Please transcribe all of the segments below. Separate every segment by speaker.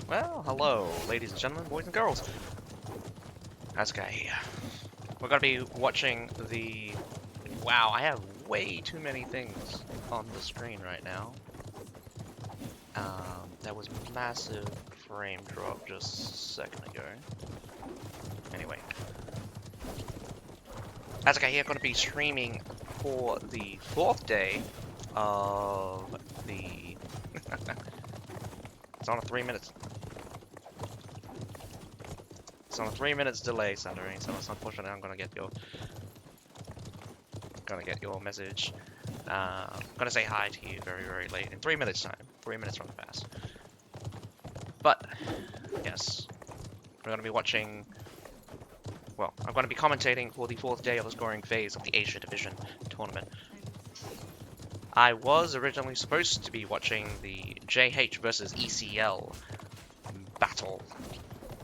Speaker 1: Well, hello, ladies and gentlemen, boys and girls. How's it going here? We're gonna be watching the... Wow, I have way too many things on the screen right now. That was massive frame drop just a second ago. Anyway. As I here, gonna be streaming for the 4th day of the... It's on a 3 minutes. It's on a 3 minutes delay, Sandrine, so it's unfortunate. I'm gonna get your message. I'm gonna say hi to you very, very late in 3 minutes time. 3 minutes from the past. But yes, we're gonna be watching. Well, I'm gonna be commentating for the 4th day of the scoring phase of the Asia Division tournament. I was originally supposed to be watching the JH versus ECL battle,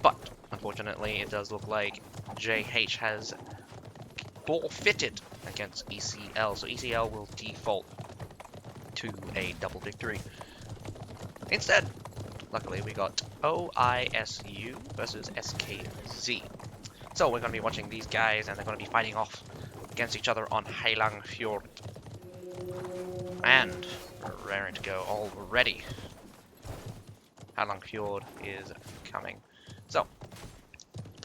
Speaker 1: but unfortunately, it does look like JH has forfeited against ECL, so ECL will default to a double victory. Instead, luckily, we got OISU versus SKZ. So we're going to be watching these guys, and they're going to be fighting off against each other on Heilang Fjord. And we're raring to go already. Heilang Fjord is coming. So,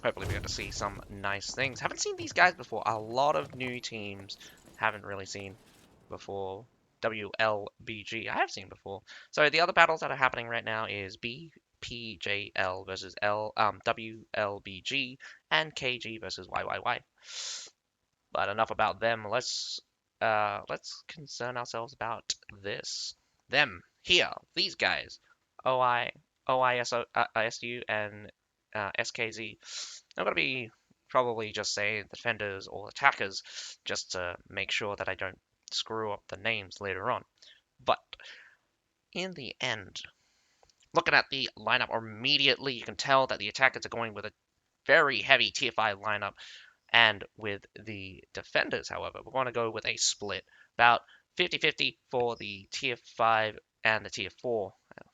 Speaker 1: hopefully we get to see some nice things. Haven't seen these guys before. A lot of new teams haven't really seen before. WLBG, I have seen before. So the other battles that are happening right now is BPJL versus WLBG and KG versus YYY. But enough about them. Let's concern ourselves about this. Them here, these guys, OISU and SKZ. I'm gonna be probably just saying defenders or attackers just to make sure that I don't screw up the names later on. But in the end, looking at the lineup immediately, you can tell that the attackers are going with a very heavy tier 5 lineup, and with the defenders, however, we're going to go with a split, about 50-50 for the tier 5 and the tier 4.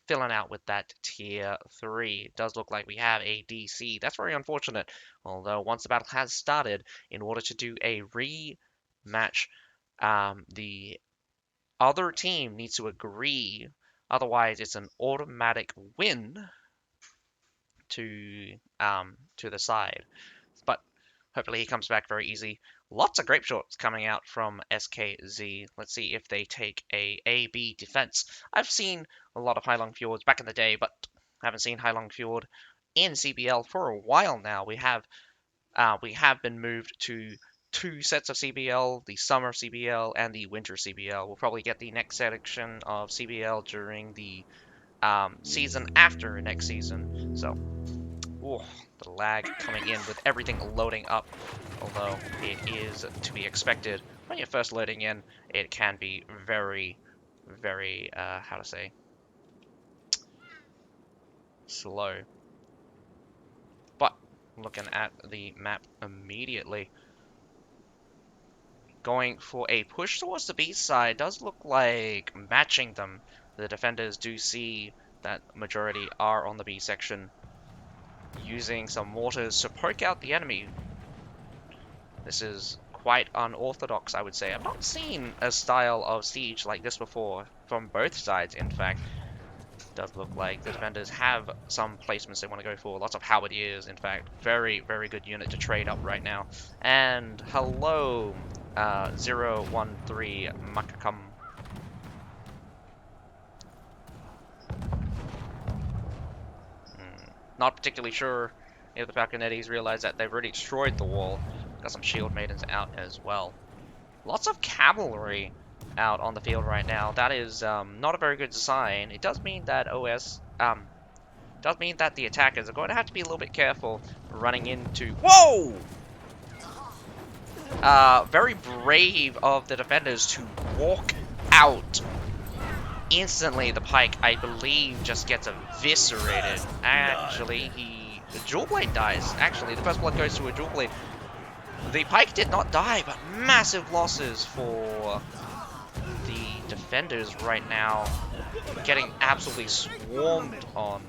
Speaker 1: Filling out with that tier 3. It does look like we have a DC. That's very unfortunate. Although once the battle has started, in order to do a rematch, the other team needs to agree. Otherwise, it's an automatic win to the side. But hopefully he comes back very easy. Lots of grape shots coming out from SKZ. Let's see if they take a A-B defense. I've seen a lot of Heilang Fjords back in the day, but haven't seen Heilang Fjord in CBL for a while now. We have been moved to 2 sets of CBL, the summer CBL and the winter CBL. We'll probably get the next section of CBL during the season after next season. So, ooh, the lag coming in with everything loading up, although it is to be expected. When you're first loading in, it can be very, very, how to say, slow. But, looking at the map immediately, going for a push towards the B side does look like matching them. The defenders do see that majority are on the B section, using some mortars to poke out the enemy. This is quite unorthodox, I would say. I've not seen a style of siege like this before, from both sides, in fact. It does look like the defenders have some placements they want to go for. Lots of halberdiers, in fact. Very, very good unit to trade up right now. And hello, 013 Makakam. Not particularly sure if the Falconettis realize that they've already destroyed the wall. Got some shield maidens out as well. Lots of cavalry out on the field right now. That is not a very good sign. It does mean that the attackers are going to have to be a little bit careful running into... Whoa! Very brave of the defenders to walk out. Instantly, the pike, I believe, just gets eviscerated. Actually, the jewel blade dies. Actually, the first blood goes to a jewel blade. The pike did not die, but massive losses for the defenders right now. Getting absolutely swarmed on.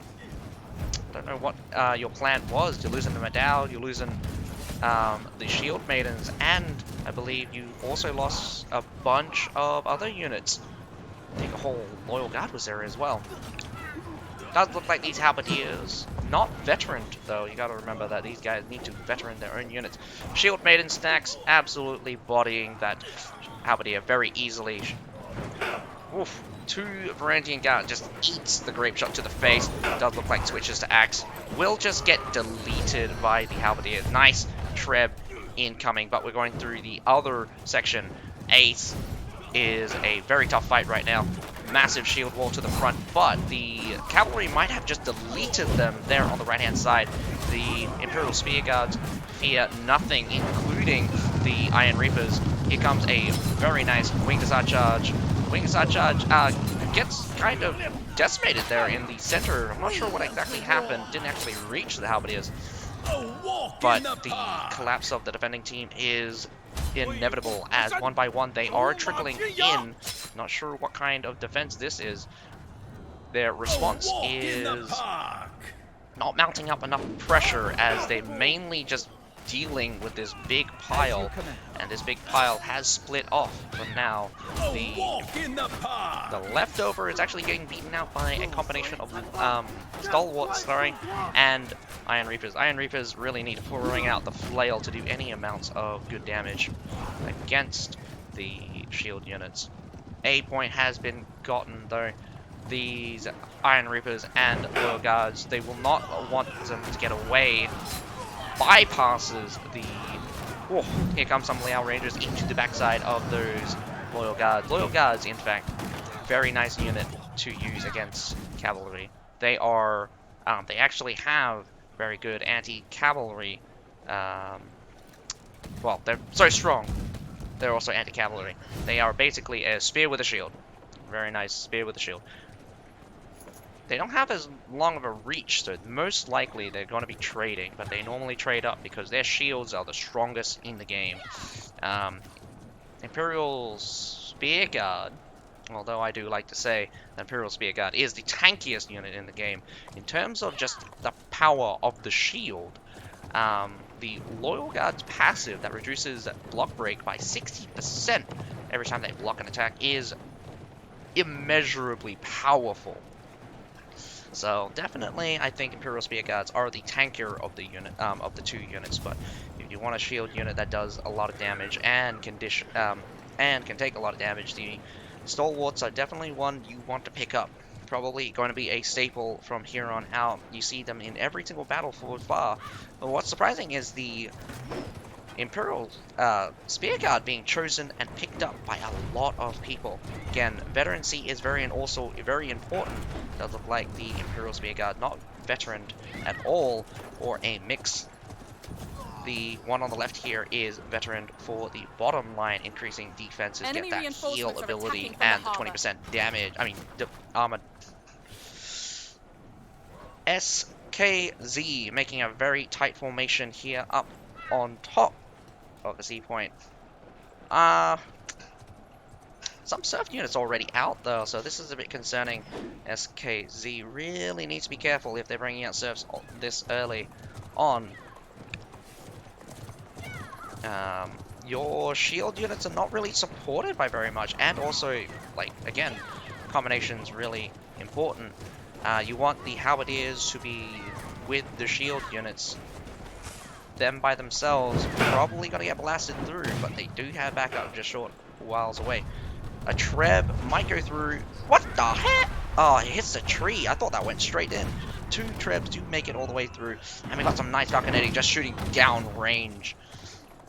Speaker 1: Don't know what your plan was. You're losing the Medal, you're losing the Shield Maidens, and I believe you also lost a bunch of other units. I think a whole Loyal Guard was there as well. Does look like these Halberdiers, not veteran though. You gotta remember that these guys need to veteran their own units. Shield Maiden stacks absolutely bodying that Halberdier very easily. Oof. 2 Varangian Guard just eats the Grape Shot to the face. Does look like switches to Axe. Will just get deleted by the Halberdier. Nice Treb incoming, but we're going through the other section. Ace is a very tough fight right now. Massive shield wall to the front, but the cavalry might have just deleted them there on the right-hand side. The Imperial Spear Guards fear nothing, including the Iron Reapers. Here comes a very nice Wing Hussar charge. Wing Hussar charge gets kind of decimated there in the center. I'm not sure what exactly happened. Didn't actually reach the Halberdiers. But the collapse of the defending team is inevitable, as one by one they are trickling in. Not sure what kind of defense this is. Their response is not mounting up enough pressure, as they mainly just dealing with this big pile, and this big pile has split off. But now the leftover is actually getting beaten out by a combination of stalwarts, and Iron Reapers. Iron Reapers really need to bring out the flail to do any amounts of good damage against the shield units. A point has been gotten though. These Iron Reapers and Loyal Guards, they will not want them to get away. Bypasses the... Oh, here comes some Liao Rangers into the backside of those Loyal Guards. Loyal Guards, in fact, very nice unit to use against cavalry. They are... they actually have very good anti-cavalry... well, they're so strong. They're also anti-cavalry. They are basically a spear with a shield. Very nice spear with a shield. They don't have as long of a reach, so most likely they're going to be trading, but they normally trade up because their shields are the strongest in the game. Imperial Spear Guard, although I do like to say the Imperial Spear Guard is the tankiest unit in the game. In terms of just the power of the shield, the Loyal Guard's passive that reduces block break by 60% every time they block an attack is immeasurably powerful. So definitely, I think Imperial Spear Guards are the tankier of the unit, of the two units. But if you want a shield unit that does a lot of damage and can take a lot of damage, the Stalwarts are definitely one you want to pick up. Probably going to be a staple from here on out. You see them in every single battle so far. But what's surprising is the Imperial Spear Guard being chosen and picked up by a lot of people. Again, veterancy is also very important. It does look like the Imperial Spear Guard not veteran at all, or a mix. The one on the left here is veteran for the bottom line, increasing defenses, get that heal ability, and the 20% damage. I mean, the armor. SKZ making a very tight formation here up on top of the C point. Some surf units already out though, so this is a bit concerning. SKZ really needs to be careful if they're bringing out surfs this early on. Your shield units are not really supported by very much, and also, like, again, combination's really important. You want the Halberdiers to be with the shield units. Them by themselves probably gonna get blasted through, but they do have backup just short whiles away. A Treb might go through. What the heck? Oh, it hits the tree. I thought that went straight in. 2 Trebs do make it all the way through, and we got some nice Falconetti just shooting down range.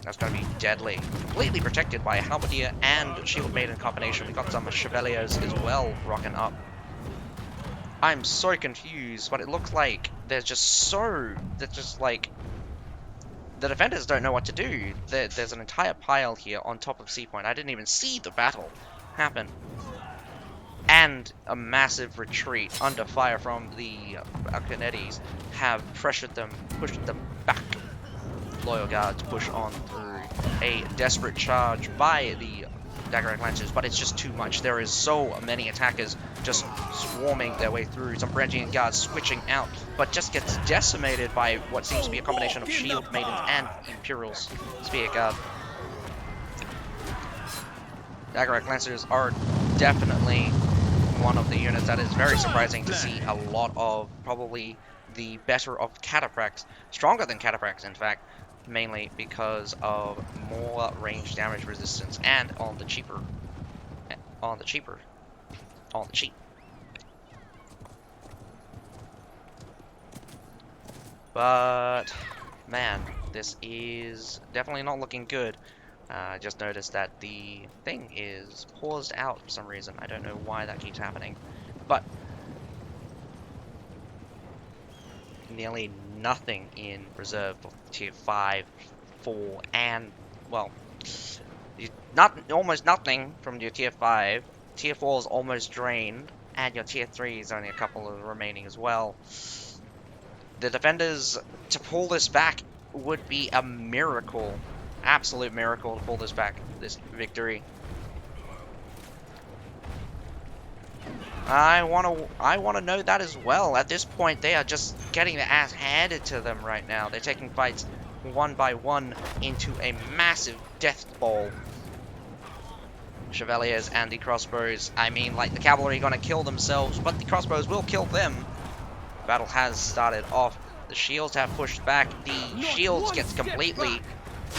Speaker 1: That's going to be deadly. Completely protected by a Halberdier and Shield Maiden combination. We got some Chevaliers as well rocking up. I'm so confused, but it looks like there's just like the defenders don't know what to do. There's an entire pile here on top of C point. I didn't even see the battle happen. And a massive retreat under fire from the Falconettis have pressured them, pushed them back. Loyal Guards push on through. A desperate charge by the Dagger Lancers, but it's just too much. There is so many attackers just swarming their way through. Some Brangian guards switching out, but just gets decimated by what seems to be a combination of Shield Maidens and Imperials Spear Guard. Dagger Lancers are definitely one of the units that is very surprising to see a lot of. Probably the better of Cataphracts, stronger than Cataphracts in fact, mainly because of more range damage resistance and on the cheap. But man, this is definitely not looking good. I just noticed that the thing is paused out for some reason. I don't know why that keeps happening, but nearly nothing in reserve for tier 5, 4, and, well, almost nothing from your tier 5. Tier 4 is almost drained, and your tier 3 is only a couple of remaining as well. The defenders, to pull this back, would be a miracle. Absolute miracle to pull this back, this victory. I wanna know that as well. At this point, they are just getting their ass handed to them right now. They're taking fights one by one into a massive death bowl. Chevaliers and the crossbows. I mean, like, the cavalry are gonna kill themselves, but the crossbows will kill them. Battle has started off. The shields have pushed back. The shields gets completely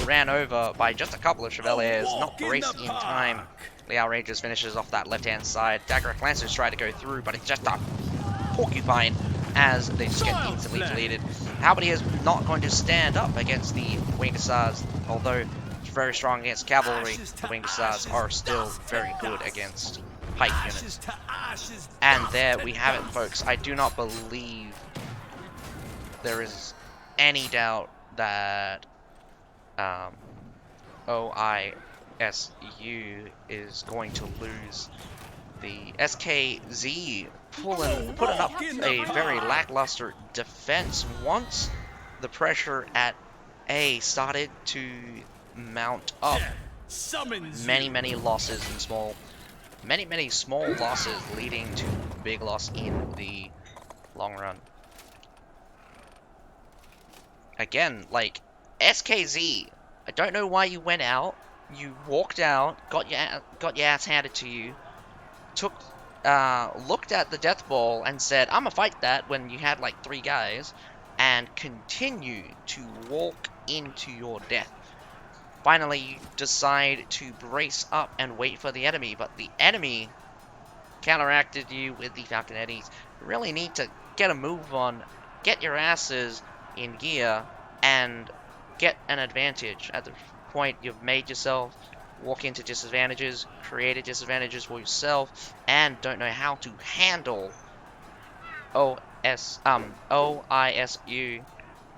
Speaker 1: ran over by just a couple of Chevaliers, not bracing in time. The Outrageous finishes off that left-hand side. Dagger Lancers try to go through, but it's just a porcupine as they just get instantly deleted. Halberdier is not going to stand up against the Winged Hussars, although it's very strong against cavalry. The Winged Hussars are still very good against pike units. And there we have it, folks. I do not believe there is any doubt that OISU is going to lose. The SKZ putting up a very lackluster defense once the pressure at A started to mount up. Many losses in many small losses leading to big loss in the long run. Again, like, SKZ, I don't know why you went out. You walked out, got your ass handed to you, looked at the death ball and said, "I'm gonna fight that," when you had like 3 guys, and continue to walk into your death. Finally, you decide to brace up and wait for the enemy, but the enemy counteracted you with the Falconettis. You really need to get a move on, get your asses in gear, and get an advantage. At the point you've made yourself walk into disadvantages, created disadvantages for yourself, and don't know how to handle OISU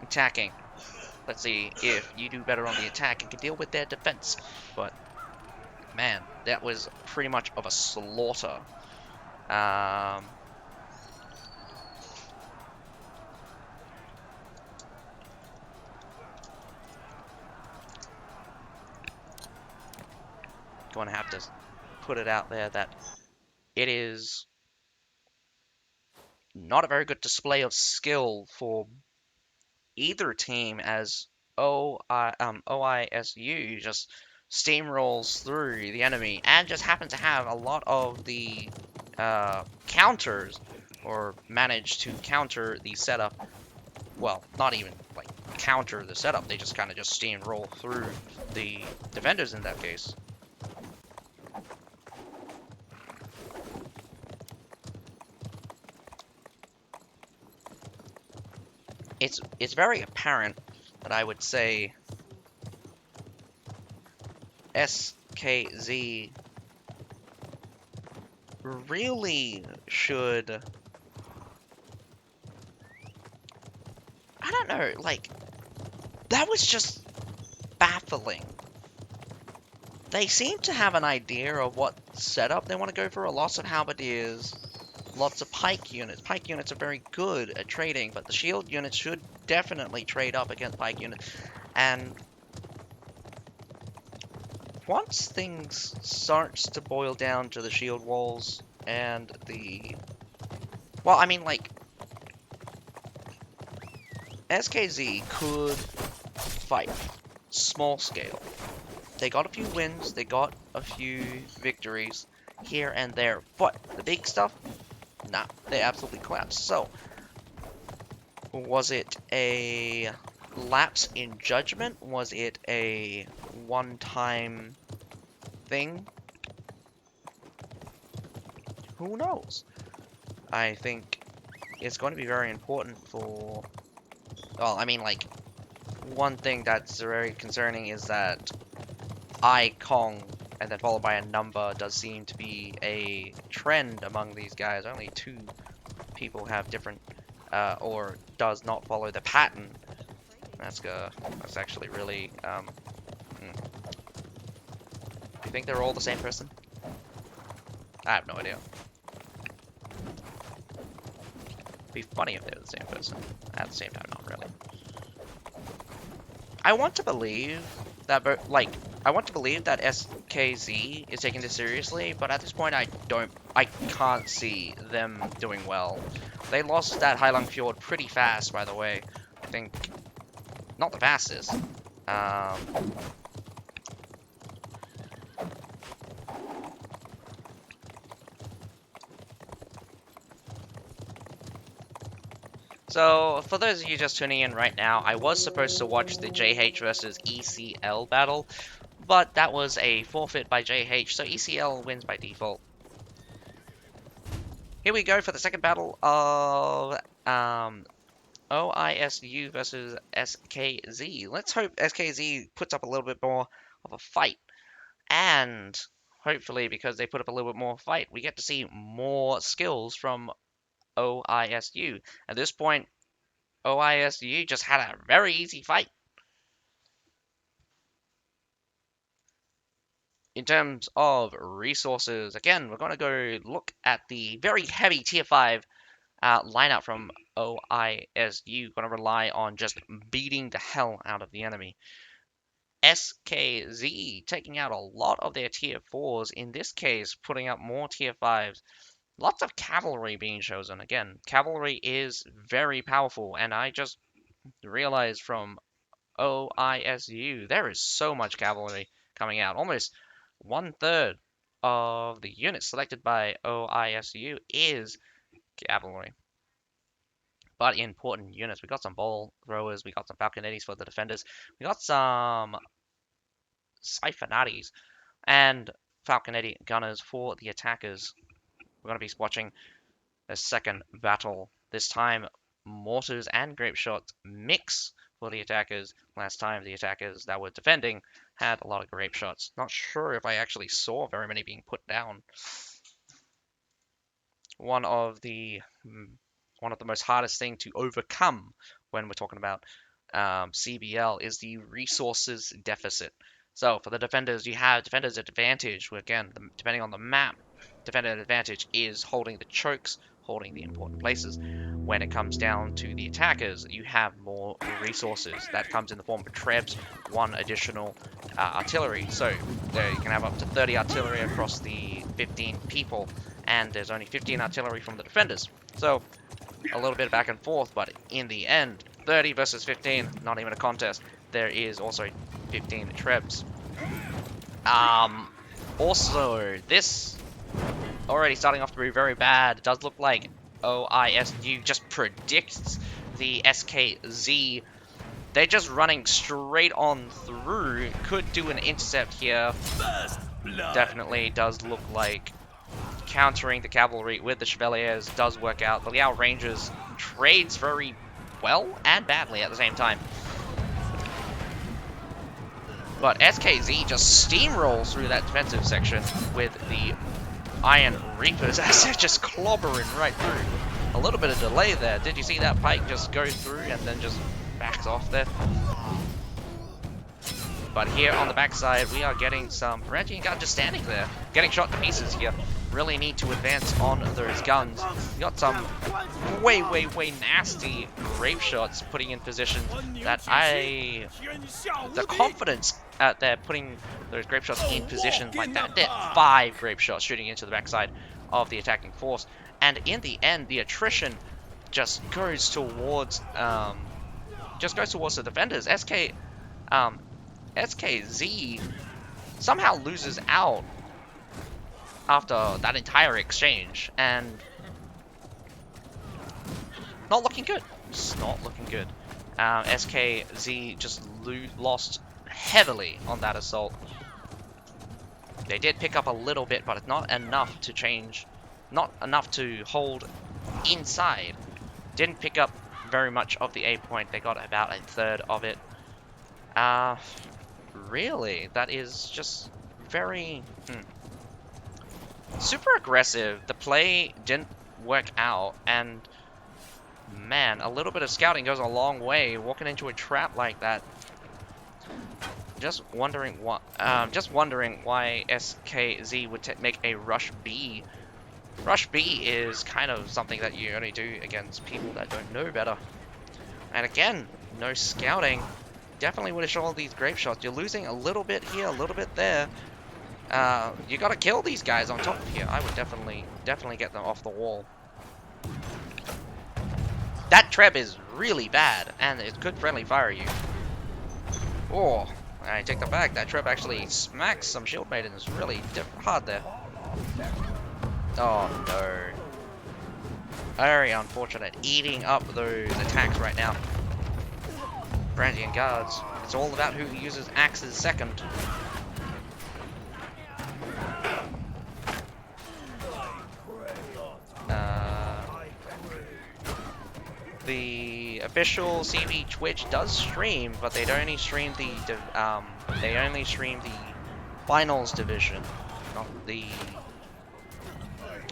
Speaker 1: attacking. Let's see if you do better on the attack and can deal with their defense. But man, that was pretty much of a slaughter. Going to have to put it out there that it is not a very good display of skill for either team, as OISU just steamrolls through the enemy and just happen to have a lot of the counters, or manage to counter the setup. Well, not even like counter the setup, they just kind of just steamroll through the defenders in that case. It's very apparent that I would say SKZ really should, I don't know, like, that was just baffling. They seem to have an idea of what setup they want to go for. Lots of halberdiers, lots of pike units. Pike units are very good at trading, but the shield units should definitely trade up against pike units. And once things starts to boil down to the shield walls and the... Well, I mean, like, SKZ could fight small scale. They got a few wins, they got a few victories here and there, but the big stuff, nah, they absolutely collapsed. So, was it a lapse in judgment? Was it a one-time thing? Who knows? I think it's going to be very important for... Well, I mean, like, one thing that's very concerning is that Kong and then followed by a number does seem to be a trend among these guys. Only 2 people have different, or does not follow the pattern. That's actually really, You think they're all the same person? I have no idea. It'd be funny if they're the same person. At the same time, not really. I want to believe that, SKZ is taking this seriously, but at this point I can't see them doing well. They lost that Heilung Fjord pretty fast, by the way. I think, not the fastest. So, for those of you just tuning in right now, I was supposed to watch the JH versus ECL battle, but that was a forfeit by JH, so ECL wins by default. Here we go for the second battle of OISU versus SKZ. Let's hope SKZ puts up a little bit more of a fight, and hopefully, because they put up a little bit more fight, we get to see more skills from OISU. At this point, OISU just had a very easy fight. In terms of resources, again, we're going to go look at the very heavy Tier 5 lineup from OISU. Going to rely on just beating the hell out of the enemy. SKZ taking out a lot of their Tier 4s, in this case putting up more Tier 5s. Lots of cavalry being chosen. Again, cavalry is very powerful, and I just realized from OISU there is so much cavalry coming out. Almost 1/3 of the units selected by OISU is cavalry. But important units. We got some ball throwers, we got some falconettis for the defenders, we got some siphonatis and falconetti gunners for the attackers. We're going to be watching the second battle. This time, mortars and grape shots mix for the attackers. Last time, the attackers that were defending had a lot of grape shots. Not sure if I actually saw very many being put down. One of the most hardest thing to overcome when we're talking about CBL is the resources deficit. So for the defenders, you have defenders advantage. Again, depending on the map, defender advantage is holding the chokes, holding the important places. When it comes down to the attackers, you have more resources. That comes in the form of trebs, 1 additional artillery. So there you can have up to 30 artillery across the 15 people, and there's only 15 artillery from the defenders. So a little bit back and forth, but in the end, 30 versus 15, not even a contest. There is also 15 trebs. Also, this already starting off to be very bad. It does look like OISU just predicts the SKZ. They're just running straight on through. Could do an intercept here. Definitely does look like countering the cavalry with the Chevaliers does work out. The Liao Rangers trades very well and badly at the same time. But SKZ just steamrolls through that defensive section with the Iron Reapers as they're just clobbering right through. A little bit of delay there. Did you see that pike just go through and then just backs off there? But here on the backside, we are getting some Ferengian Guard just standing there, getting shot to pieces here. really need to advance on those guns. You got some way nasty grape shots putting in position that the confidence at they're putting those grape shots in position like that. They're 5 grape shots shooting into the backside of the attacking force, and in the end, the attrition just goes towards the defenders. SKZ somehow loses out after that entire exchange, and not looking good. It's not looking good. SKZ just lost heavily on that assault. They did pick up a little bit, but it's not enough to change, not enough to hold inside. Didn't pick up very much of the A point. They got about a third of it. Really, that is just very super aggressive. The play didn't work out, and man, a little bit of scouting goes a long way. Walking into a trap like that. Just wondering why SKZ would make a rush B. Rush B is kind of something that you only do against people that don't know better. And again, no scouting. Definitely would have shown all these grape shots. You're losing a little bit here, a little bit there. You gotta kill these guys on top of here. I would definitely get them off the wall. That trap is really bad, and it could friendly fire you. Oh, I take that back. That trap actually smacks some shield maidens really hard there. Oh no. Very unfortunate. Eating up those attacks right now. Brandian guards. It's all about who uses axes second. The official CB Twitch does stream, but they only stream the finals division, not the.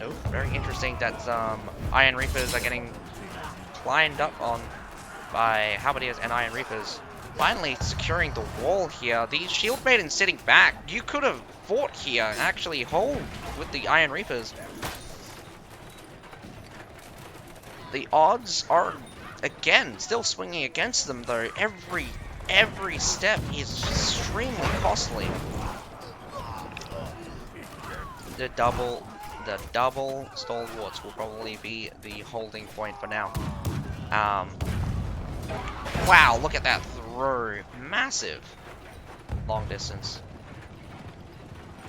Speaker 1: Oh, very interesting that Iron Reapers are getting climbed up on by Halberdiers and Iron Reapers. Finally securing the wall here. These Shield Maidens sitting back. You could have fought here and actually hold with the Iron Reapers. The odds are, again, still swinging against them, though. Every step is extremely costly. The double stalwarts will probably be the holding point for now. Wow, look at that throw. Massive. Long distance.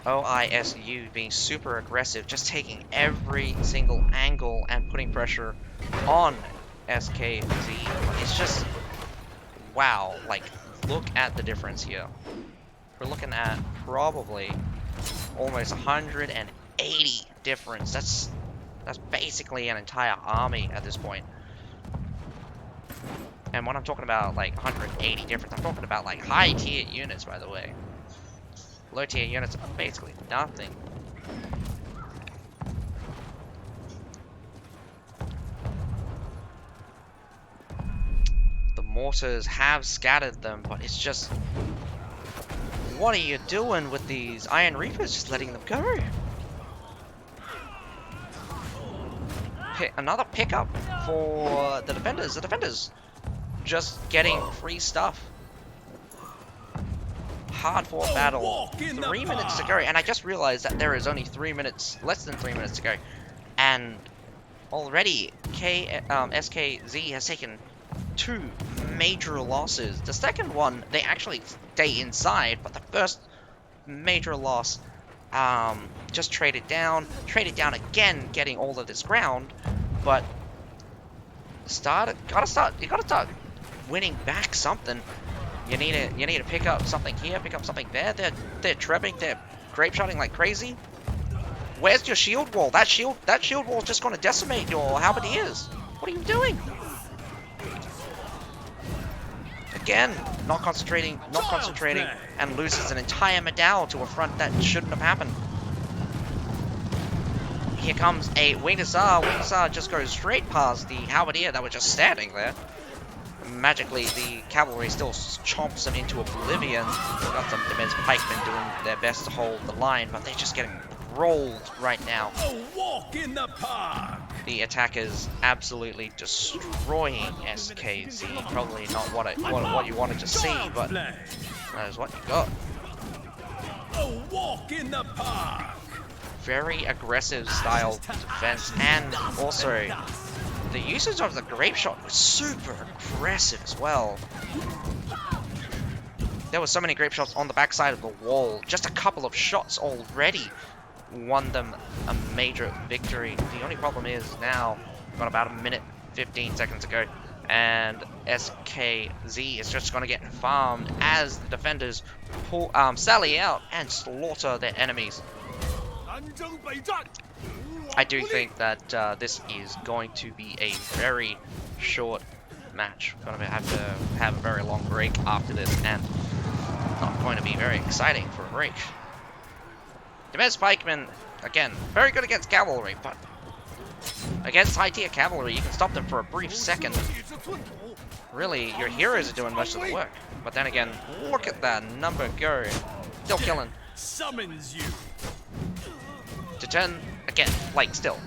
Speaker 1: OISU being super aggressive, just taking every single angle and putting pressure on SKZ. It's just, wow, like, look at the difference here. We're looking at probably almost 180 difference. That's basically an entire army at this point. And when I'm talking about like 180 difference, I'm talking about like high tier units, by the way. Low tier units are basically nothing. The mortars have scattered them, but it's just, what are you doing with these Iron Reapers? Just letting them go. Another pickup for the defenders. The defenders just getting free stuff. Hard fought battle. 3 minutes to go, and I just realized that there is only 3 minutes, less than 3 minutes to go, and already SKZ has taken 2 major losses. The second one, they actually stay inside, but the first major loss, just traded down again, getting all of this ground, but you gotta start winning back something. You need to pick up something here, pick up something there. They're trebbing, they're grape shotting like crazy. Where's your shield wall? That shield wall's just gonna decimate your halberdiers. What are you doing? Again, not concentrating, and loses an entire medal to a front that shouldn't have happened. Here comes a Winged Hussar. Winged Hussar just goes straight past the halberdier that were just standing there. Magically, the cavalry still chomps them into oblivion. We've got some defense pikemen doing their best to hold the line, but they're just getting rolled right now.
Speaker 2: A walk in the park.
Speaker 1: The attackers absolutely destroying SKZ. Probably not what you wanted to see, but
Speaker 2: Play.
Speaker 1: that is what you got.
Speaker 2: A walk in the park.
Speaker 1: Very aggressive style defense, and also the usage of the grape shot was super aggressive as well. There were so many grape shots on the backside of the wall. Just a couple of shots already won them a major victory. The only problem is now, got about a minute 15 seconds to go, and SKZ is just going to get farmed as the defenders sally out and slaughter their enemies. I do think that this is going to be a very short match. We're going to have to have a very long break after this, and not going to be very exciting for a break. Defense pikemen, again, very good against cavalry, but against high-tier cavalry, you can stop them for a brief second. Really, your heroes are doing most of the work. But then again, look at that number go. Still killing.
Speaker 2: Summons you.
Speaker 1: To turn, again, like, still,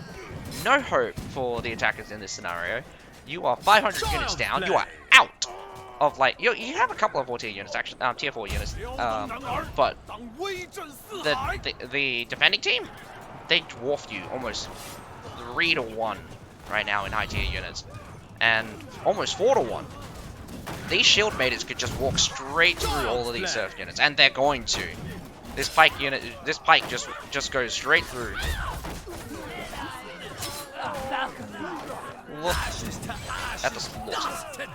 Speaker 1: no hope for the attackers in this scenario. You are 500 units down. You are out of, like, you have a couple of tier units, actually, tier 4 units, but the defending team, they dwarfed you almost 3-1 right now in high tier units, and almost 4-1. These shield maidens could just walk straight through all of these surf units, and they're going to. This pike unit, this pike just goes straight through. Look at the slaughter.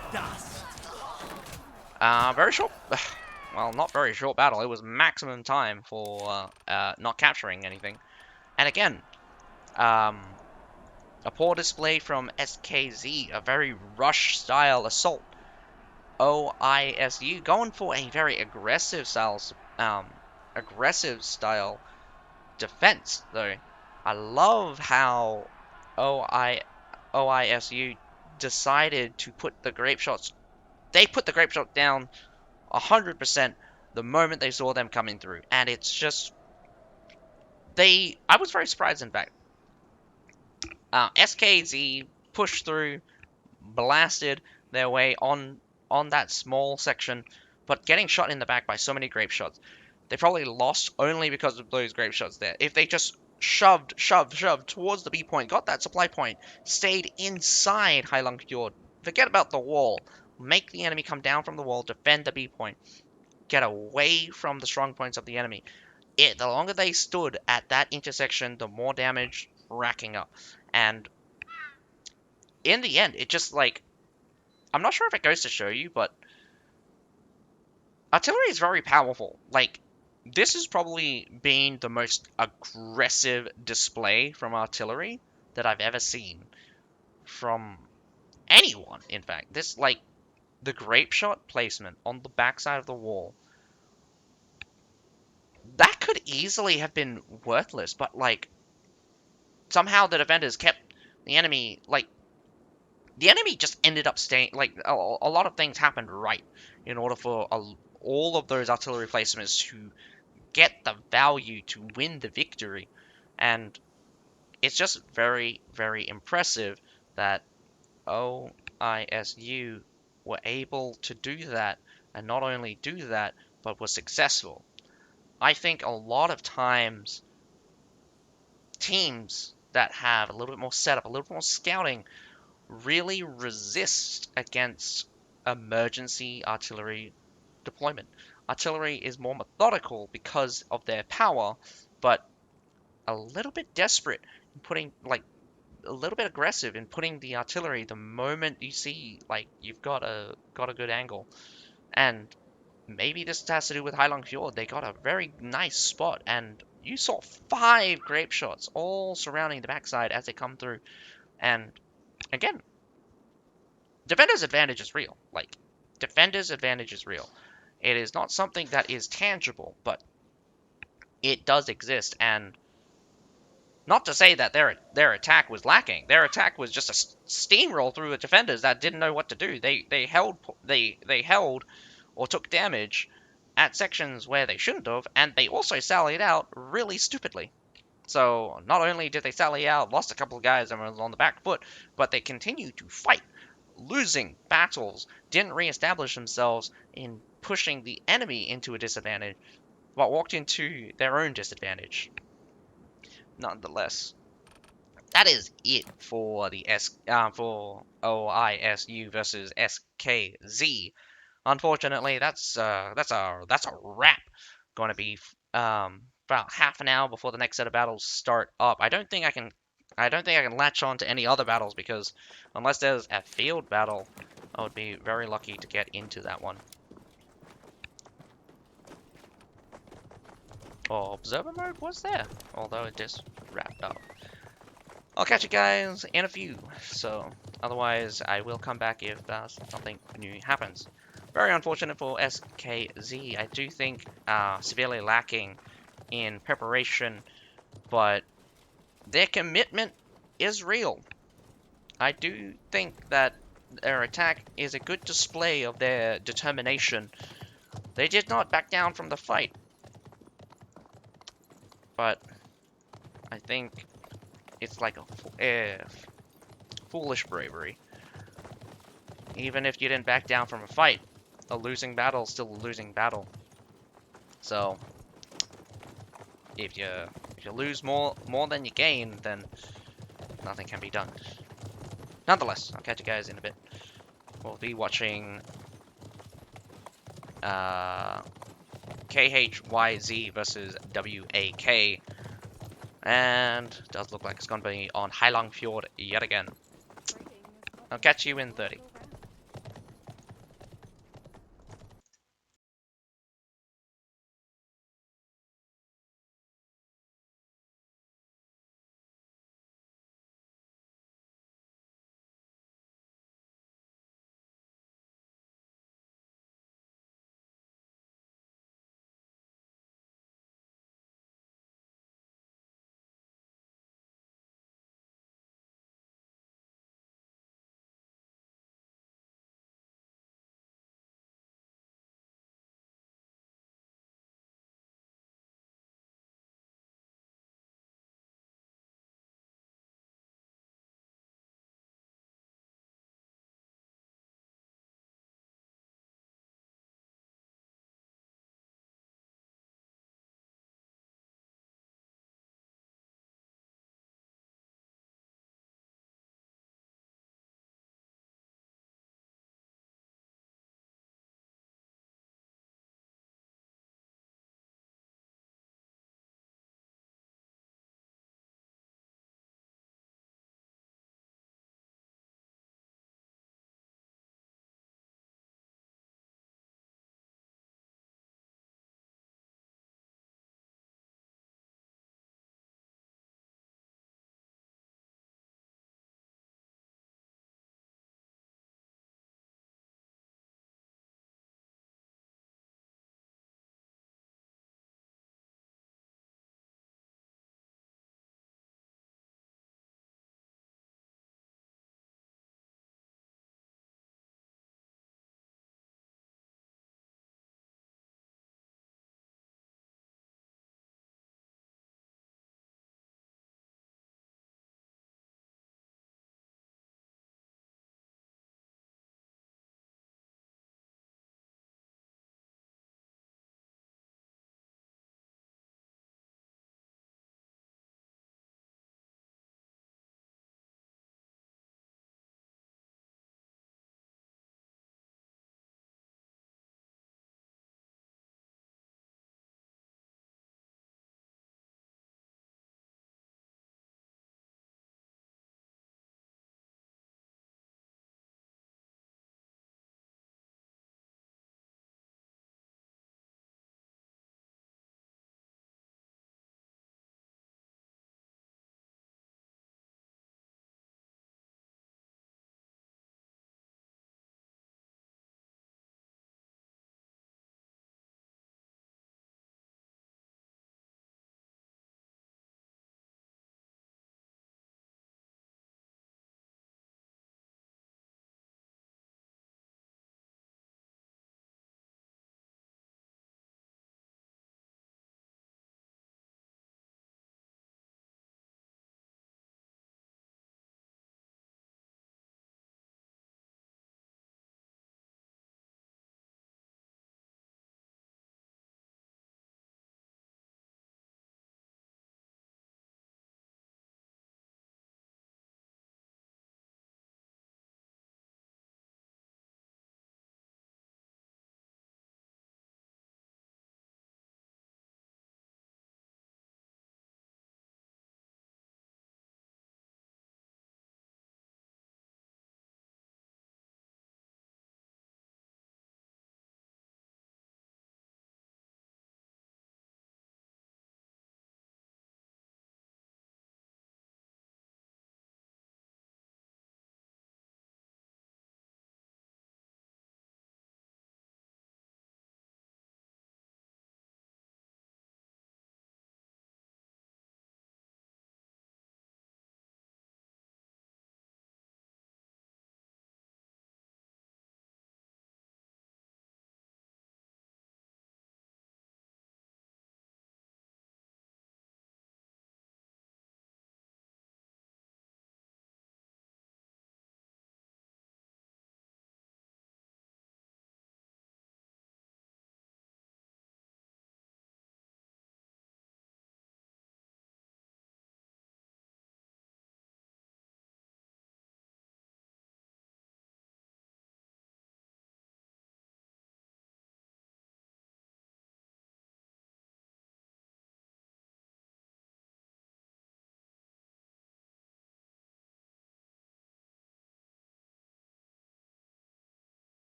Speaker 1: Very short, well, not very short battle. It was maximum time for not capturing anything. And again, a poor display from SKZ, a very rush-style assault. OISU going for a very aggressive style defense, though. I love how OISU decided to put the grape shots. They put the grape shot down 100% the moment they saw them coming through, and it's just I was very surprised, in fact. SKZ pushed through, blasted their way on that small section, but getting shot in the back by so many grape shots, they probably lost only because of those grape shots there. If they just shoved towards the B point, got that supply point, stayed inside Hailung Fjord, forget about the wall, make the enemy come down from the wall, defend the B point, get away from the strong points of the enemy. The longer they stood at that intersection, the more damage racking up. And in the end, it just, like, I'm not sure if it goes to show you, but artillery is very powerful. Like, this has probably been the most aggressive display from artillery that I've ever seen from anyone, in fact. This, like, the grape shot placement on the backside of the wall, that could easily have been worthless, but, like, somehow the defenders kept the enemy, like, the enemy just ended up staying, like, a lot of things happened right in order for all of those artillery placements to get the value to win the victory. And it's just very, very impressive that OISU were able to do that, and not only do that, but were successful. I think a lot of times teams that have a little bit more setup, a little bit more scouting, really resist against emergency artillery deployment. Artillery is more methodical because of their power, but a little bit desperate in putting, like, a little bit aggressive in putting the artillery the moment you see, like, you've got a good angle. And maybe this has to do with Hailung Fjord. They got a very nice spot, and you saw 5 grape shots all surrounding the backside as they come through. And again, defender's advantage is real. Like, defender's advantage is real. It is not something that is tangible, but it does exist. And not to say that their attack was lacking. Their attack was just a steamroll through the defenders that didn't know what to do. They held or took damage at sections where they shouldn't have, and they also sallied out really stupidly. So not only did they sally out, lost a couple of guys and was on the back foot, but they continued to fight, losing battles, didn't re-establish themselves in pushing the enemy into a disadvantage, but walked into their own disadvantage. Nonetheless, that is it for the for OISU versus SKZ. Unfortunately, that's a wrap. Going to be about half an hour before the next set of battles start up. I don't think I can latch on to any other battles because unless there's a field battle, I would be very lucky to get into that one. Oh, observer mode was there, although it just wrapped up. I'll catch you guys in a few. So otherwise, I will come back if something new happens. Very unfortunate for SKZ. I do think severely lacking in preparation, but their commitment is real. I do think that their attack is a good display of their determination. They did not back down from the fight, but I think it's like a foolish bravery. Even if you didn't back down from a fight, a losing battle is still a losing battle. So if you lose more than you gain, then nothing can be done. Nonetheless, I'll catch you guys in a bit. We'll be watching KHYZ versus WAK, and does look like it's going to be on Hailong Fjord yet again. I'll catch you in 30.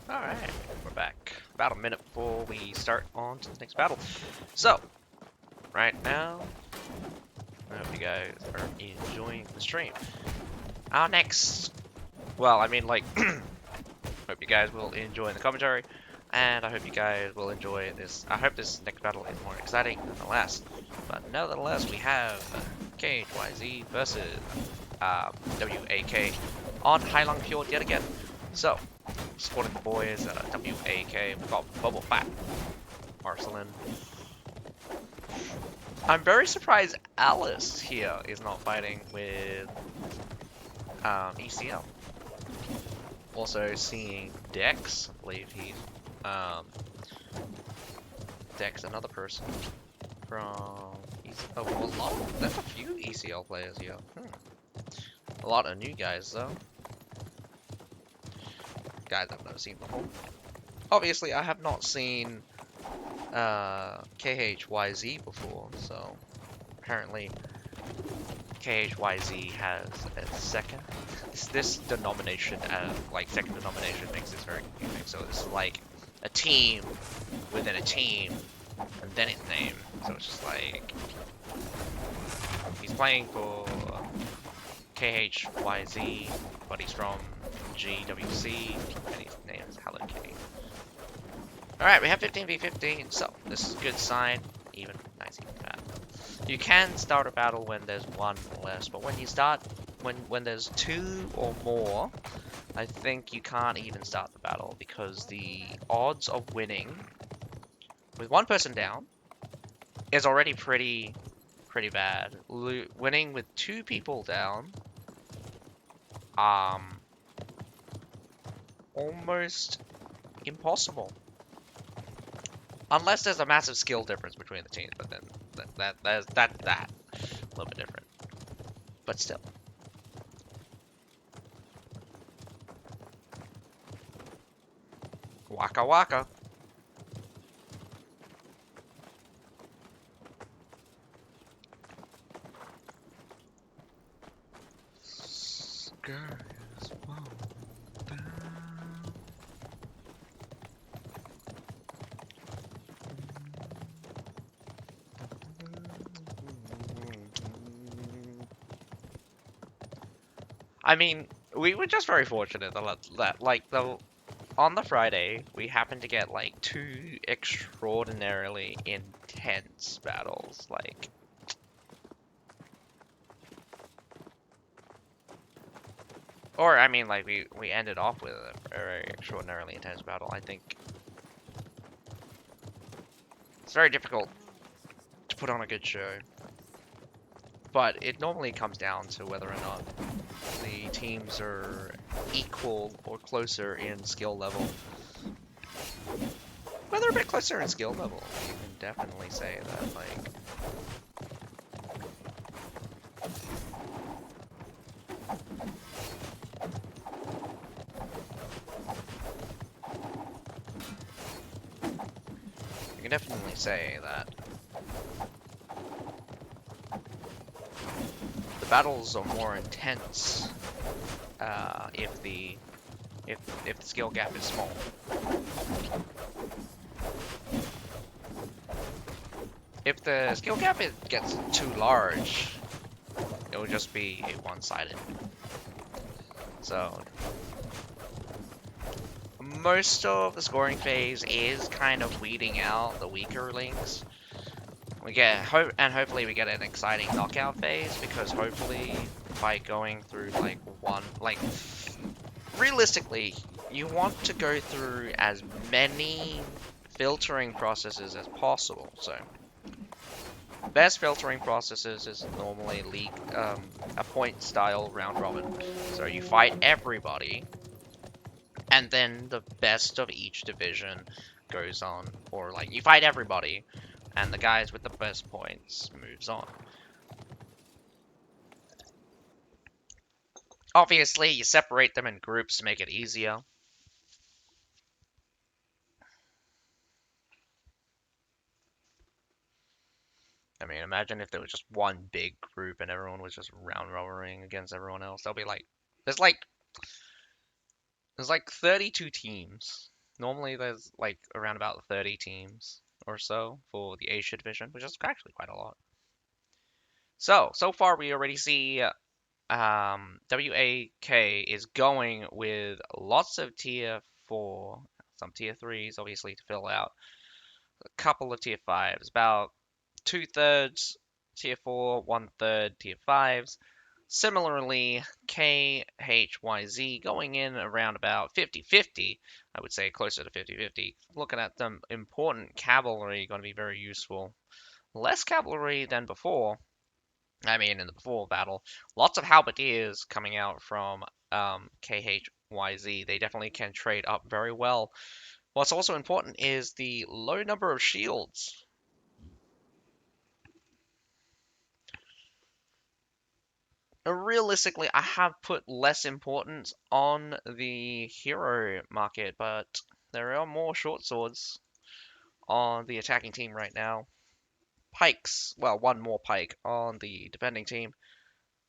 Speaker 1: Alright, we're back. About a minute before we start on to the next battle. So, right now, I hope you guys are enjoying the stream. Our next, well, I mean, like, hope you guys will enjoy the commentary, and I hope you guys will enjoy this. I hope this next battle is more exciting than the last. But nevertheless, we have KHYZ versus WAK on Hailung Fjord yet again. So, supporting the boys, WAK, we've got Bubble Fat, Marcelin. I'm very surprised Alice here is not fighting with ECL. Also seeing Dex, I believe he's Dex, another person from ECL. Oh, there's a few ECL players here. A lot of new guys though. Guys I've never seen before. Obviously, I have not seen KHYZ before, so apparently KHYZ has a second. This denomination, like second denomination, makes this very confusing. So it's like a team within a team, and then its name. So it's just like he's playing for KHYZ, but he's from GWC, and his name is Hello Kitty. Alright, we have 15v15, so this is a good sign. Even, nice, even bad. You can start a battle when there's one less, but when you start, when there's two or more, I think you can't even start the battle, because the odds of winning with one person down is already pretty bad. Winning with two people down, almost impossible. Unless there's a massive skill difference between the teams, but then that's a little bit different. But still. Waka waka. I mean, we were just very fortunate that like on the Friday we happened to get like two extraordinarily intense battles. Like, or I mean, like we ended off with a very extraordinarily intense battle. I think it's very difficult to put on a good show, but it normally comes down to whether or not the teams are equal or closer in skill level. Well, they're a bit closer in skill level. You can definitely say that, like, you can definitely say that the battles are more intense if the skill gap is small. If the skill gap gets too large, it will just be a one-sided. So most of the scoring phase is kind of weeding out the weaker links. We get hopefully we get an exciting knockout phase, because hopefully by going through like realistically, you want to go through as many filtering processes as possible. So best filtering processes is normally a point style round robin. So you fight everybody, and then the best of each division goes on, or like you fight everybody, and the guys with the best points moves on. Obviously, you separate them in groups to make it easier. I mean, imagine if there was just one big group and everyone was just round robbering against everyone else. There'll be like, there's like 32 teams. Normally there's like around about 30 teams or so for the Asia division, which is actually quite a lot. So far we already see WAK is going with lots of tier 4, some tier 3s obviously to fill out, a couple of tier 5s, about 2/3 tier 4, 1/3 tier 5s. Similarly, KHYZ going in around about 50-50, I would say closer to 50-50. Looking at them, important cavalry going to be very useful. Less cavalry than before. I mean, in the before battle, lots of halberdiers coming out from KHYZ. They definitely can trade up very well. What's also important is the low number of shields. Realistically, I have put less importance on the hero market, but there are more short swords on the attacking team right now. Pikes, well, one more pike on the defending team.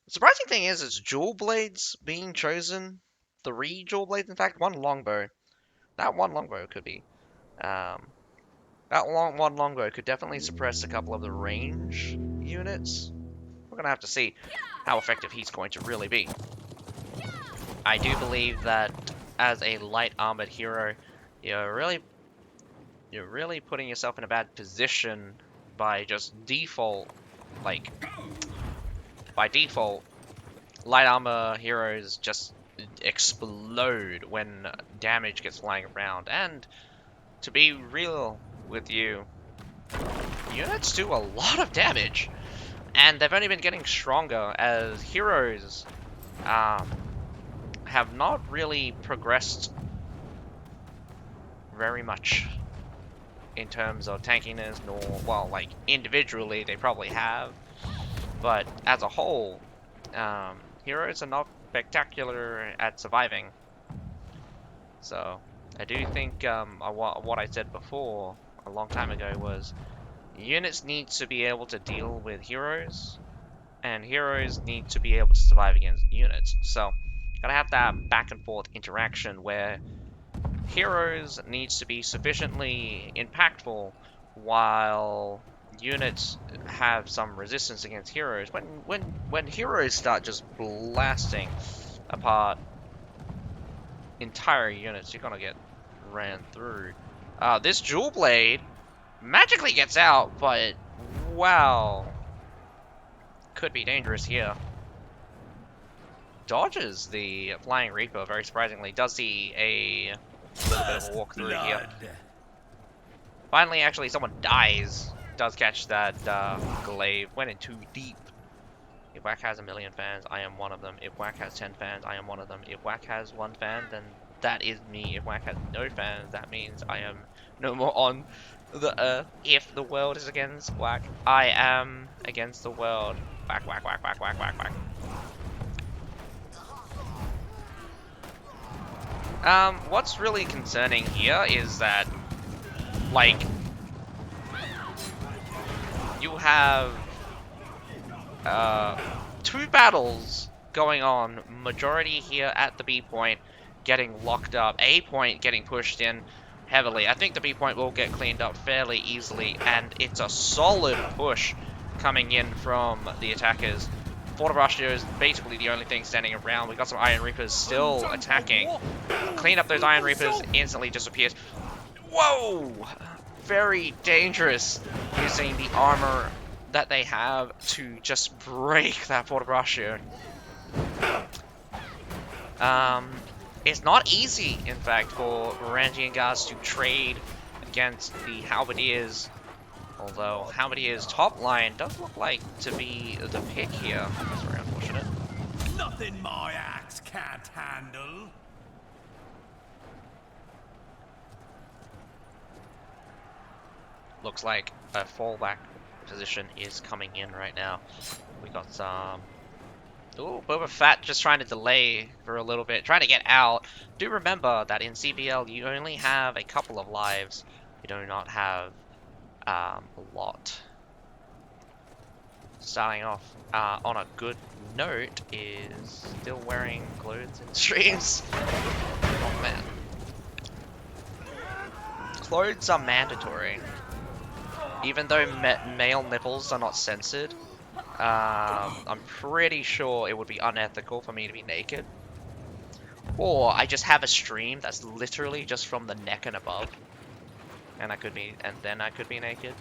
Speaker 1: The surprising thing is, it's dual blades being chosen. 3 dual blades, in fact, 1 longbow. That 1 longbow could be. One longbow could definitely suppress a couple of the range units. We're gonna have to see how effective he's going to really be. I do believe that as a light armored hero, you're really putting yourself in a bad position by just default, like, by default, light armor heroes just explode when damage gets flying around. And to be real with you, units do a lot of damage, and they've only been getting stronger as heroes have not really progressed very much in terms of tankiness, nor, well, like, individually they probably have, but as a whole, heroes are not spectacular at surviving. So I do think what I said before a long time ago was units need to be able to deal with heroes, and heroes need to be able to survive against units. So gotta have that back and forth interaction where heroes needs to be sufficiently impactful while units have some resistance against heroes. When heroes start just blasting apart entire units, you're gonna get ran through. This dual blade magically gets out, but wow, could be dangerous here. Dodges the Flying Reaper, very surprisingly. Does see a little bit of a walkthrough here. Finally, actually, someone dies. Does catch that glaive. Went in too deep. If Whack has 1 million fans, I am one of them. If Whack has 10 fans, I am one of them. If Whack has 1 fan, then that is me. If Whack has no fans, that means I am no more on the earth. If the world is against Whack, I am against the world. Whack, whack, whack, whack, whack, whack, whack. What's really concerning here is that, like, you have 2 battles going on, majority here at the B point getting locked up, A point getting pushed in heavily. I think the B point will get cleaned up fairly easily, and it's a solid push coming in from the attackers. Fortibusher is basically the only thing standing around. We got some Iron Reapers still attacking. Clean up those Iron Reapers, instantly disappears. Whoa! Very dangerous using the armor that they have to just break that Fortibusher. It's not easy, in fact, for Varangian guards to trade against the Halberdiers. Although Halberdier's top line does look like to be the pick here. That's very unfortunate.
Speaker 2: Nothing my axe can't handle.
Speaker 1: Looks like a fallback position is coming in right now. We got some... Ooh, Boba Fett just trying to delay for a little bit, trying to get out. Do remember that in CBL you only have a couple of lives. You do not have a lot. Starting off on a good note is still wearing clothes in streams. Oh man. clothes are mandatory. Even though male nipples are not censored, I'm pretty sure it would be unethical for me to be naked. Or I just have a stream that's literally just from the neck and above. And then I could be naked.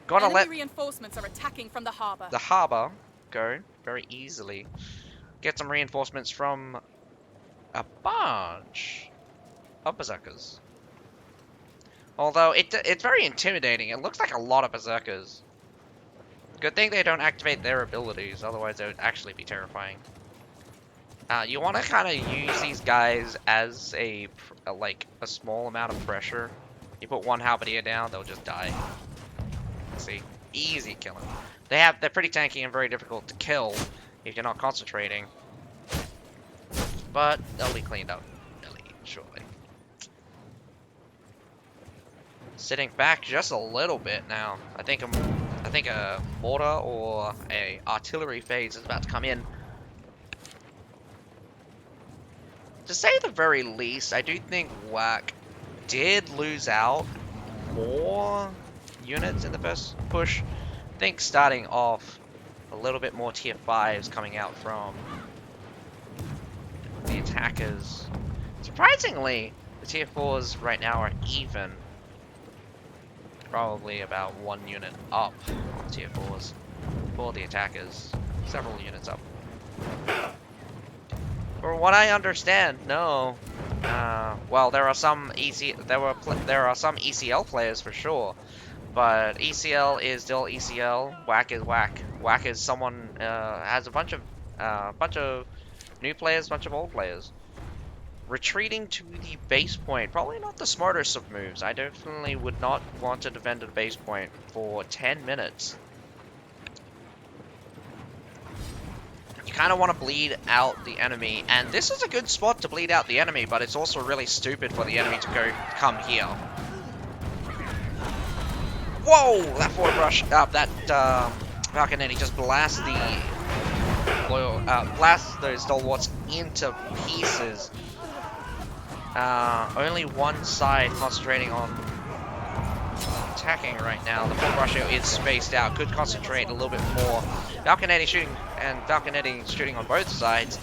Speaker 1: Gonna
Speaker 3: Enemy
Speaker 1: let
Speaker 3: reinforcements are attacking from the harbor.
Speaker 1: the harbor go very easily. Get some reinforcements from a bunch of berserkers. Although it's very intimidating. It looks like a lot of berserkers. Good thing they don't activate their abilities, otherwise they would actually be terrifying. You want to kind of use these guys as like a small amount of pressure. You put one halberdier down, they'll just die. See, easy killing. They're pretty tanky and very difficult to kill if you're not concentrating. But they'll be cleaned up really shortly. Sitting back just a little bit now. I think a mortar or a artillery phase is about to come in. To say the very least, I do think Whack did lose out more units in the first push. I think starting off a little bit more tier 5s coming out from the attackers. Surprisingly, the tier 4s right now are even. Probably about 1 unit up on tier 4s for the attackers. Several units up. From what I understand, no. Well, there are some there are some ECL players for sure, but ECL is still ECL. Whack is Whack. Whack is someone has a bunch of new players, bunch of old players. Retreating to the base point, probably not the smartest of moves. I definitely would not want to defend a base point for 10 minutes. You kind of want to bleed out the enemy, and this is a good spot to bleed out the enemy, but it's also really stupid for the enemy to come here. Whoa! That forward rush up, that Falconetti just blasts those stalwarts into pieces. Only one side concentrating on attacking right now. The forward rusher is spaced out. Could concentrate a little bit more. Falconetti shooting on both sides.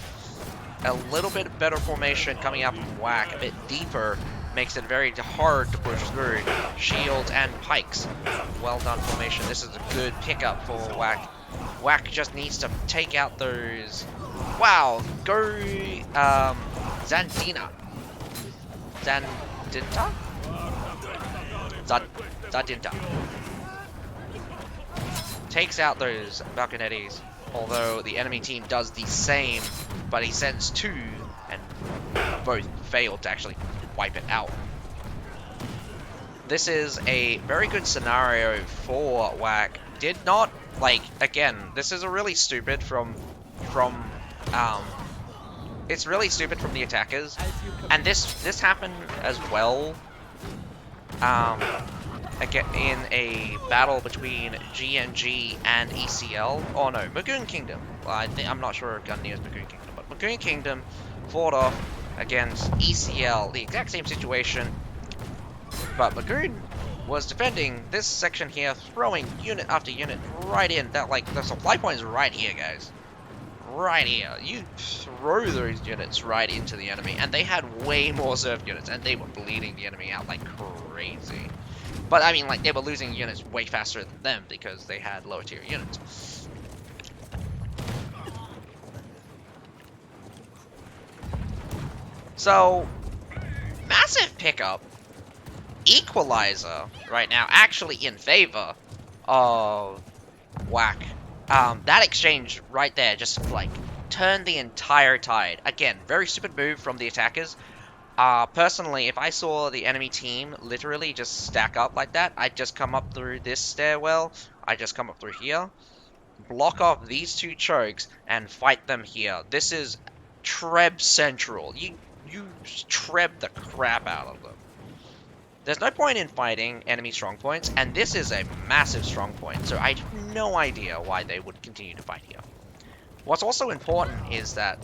Speaker 1: A little bit better formation coming out from Whack. A bit deeper. Makes it very hard to push through. Shields and pikes. Well done formation. This is a good pickup for Whack. Whack just needs to take out those... Wow! Go... Zandina. Zandinta? Zadinta. Takes out those Falconettis, although the enemy team does the same, but he sends 2, and both fail to actually wipe it out. This is a very good scenario for Whack. Did not, like, again, this is a really stupid it's really stupid from the attackers, and this happened as well. Again, in a battle between GNG and ECL. Oh no, Magoon Kingdom. Well, I'm not sure Gunny is Magoon Kingdom, but Magoon Kingdom fought off against ECL, the exact same situation. But Magoon was defending this section here, throwing unit after unit right in. That, like, the supply point is right here, guys. Right here. You throw those units right into the enemy, and they had way more surf units, and they were bleeding the enemy out like crazy. But I mean, like, they were losing units way faster than them because they had lower tier units. So, massive pickup. Equalizer right now, actually in favor of Whack. That exchange right there just, like, turned the entire tide. Again, very stupid move from the attackers. Personally, if I saw the enemy team literally just stack up like that, I'd just come up through this stairwell, I'd just come up through here, block off these 2 chokes, and fight them here. This is Treb Central. You Treb the crap out of them. There's no point in fighting enemy strong points, and this is a massive strong point, so I have no idea why they would continue to fight here. What's also important is that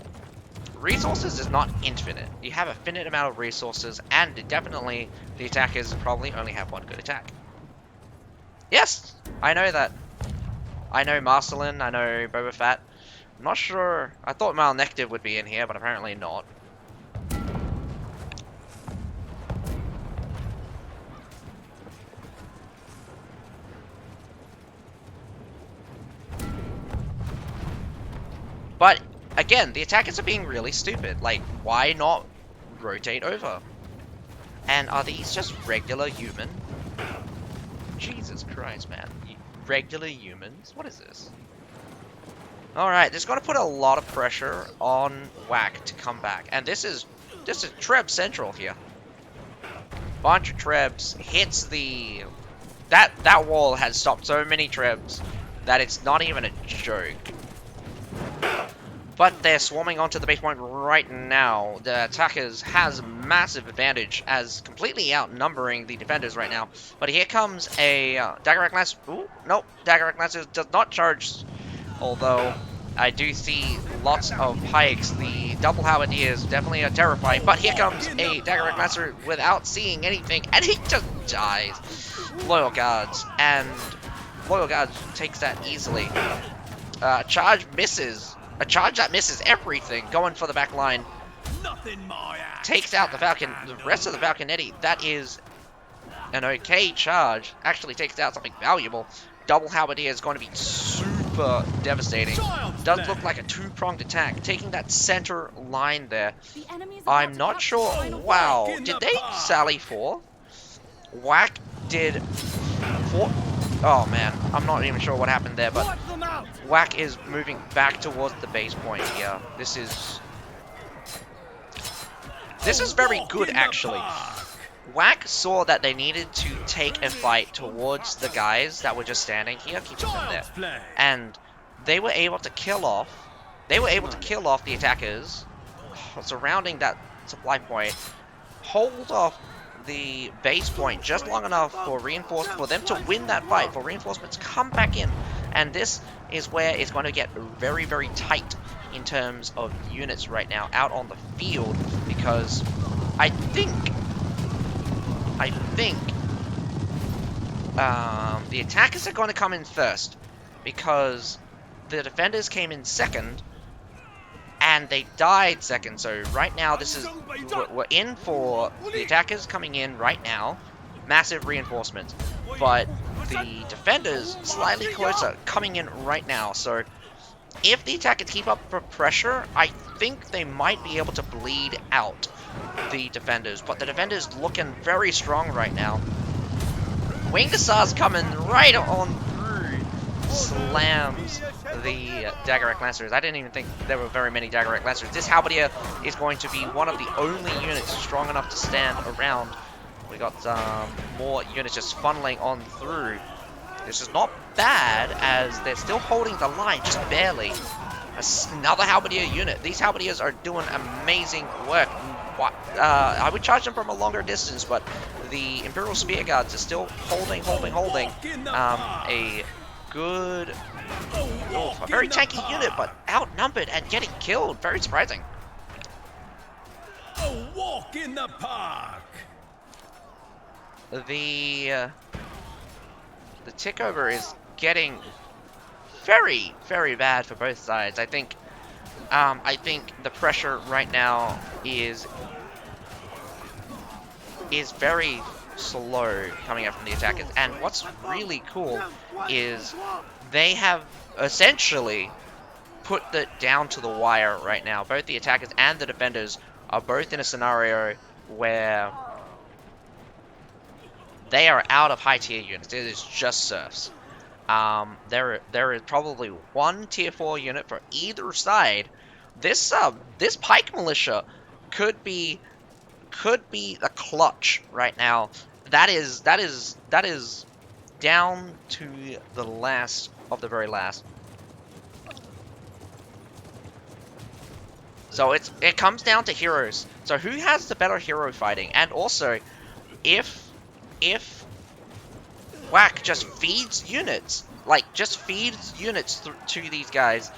Speaker 1: resources is not infinite. You have a finite amount of resources, and definitely the attackers probably only have one good attack. Yes, I know that. I know Marcelin, I know Boba Fett. I'm not sure. I thought Malnective would be in here, but apparently not. But again, the attackers are being really stupid. Like, why not rotate over? And are these just regular human? Jesus Christ, man. Regular humans? What is this? Alright, this is going to put a lot of pressure on Whack to come back. And this is Treb Central here. Bunch of Trebs hits the... That wall has stopped so many Trebs that it's not even a joke. But they're swarming onto the base point right now. The attackers has massive advantage as completely outnumbering the defenders right now. But here comes a Daggerrack Lancer. Ooh, nope. Daggerrack Lancer does not charge. Although I do see lots of pikes. The double halberdiers definitely are terrifying. But here comes a Daggerrack Lancer without seeing anything. And he just dies. Loyal Guards. And Loyal Guards takes that easily. Charge misses. A charge that misses everything, going for the back line. Takes out the Falcon, the rest of the Falconetti. That is an okay charge. Actually takes out something valuable. Double Halberdier is going to be super devastating. Does look like a two-pronged attack. Taking that center line there. I'm not sure. Wow. Did they sally for? Whack did 4. Oh man, I'm not even sure what happened there, but Whack is moving back towards the base point here. This is very good, actually. Whack saw that they needed to take a fight towards the guys that were just standing here, keeping them there, and they were able to kill off. The attackers surrounding that supply point, hold off the base point just long enough for them to win that fight, for reinforcements to come back in. And this is where it's going to get very, very tight in terms of units right now out on the field, because I think the attackers are going to come in first, because the defenders came in second and they died second. So right now we're in for the attackers coming in right now, massive reinforcements, but the defenders slightly closer coming in right now. So if the attackers keep up for pressure, I think they might be able to bleed out the defenders, but the defenders looking very strong right now. Winged Hussar's coming right on through, slams the Daggerrack Lancers. I didn't even think there were very many Daggerrack Lancers. This Halberdier is going to be one of the only units strong enough to stand around. We got more units just funneling on through. This is not bad, as they're still holding the line, just barely. Another Halberdier unit. These Halberdiers are doing amazing work. I would charge them from a longer distance, but the Imperial Spear Guards are still holding. A good, a very tanky unit, but outnumbered and getting killed. Very surprising.
Speaker 2: A walk in the park.
Speaker 1: The tick over is getting very, very bad for both sides. I think the pressure right now is very slow coming up from the attackers. And what's really cool is they have essentially put it down to the wire right now. Both the attackers and the defenders are both in a scenario where they are out of high tier units. It is just serfs. There is probably one tier 4 unit for either side. This pike militia could be a clutch right now. That is down to the last of the very last. So it comes down to heroes. So who has the better hero fighting? And also, if Whack just feeds units, to these guys,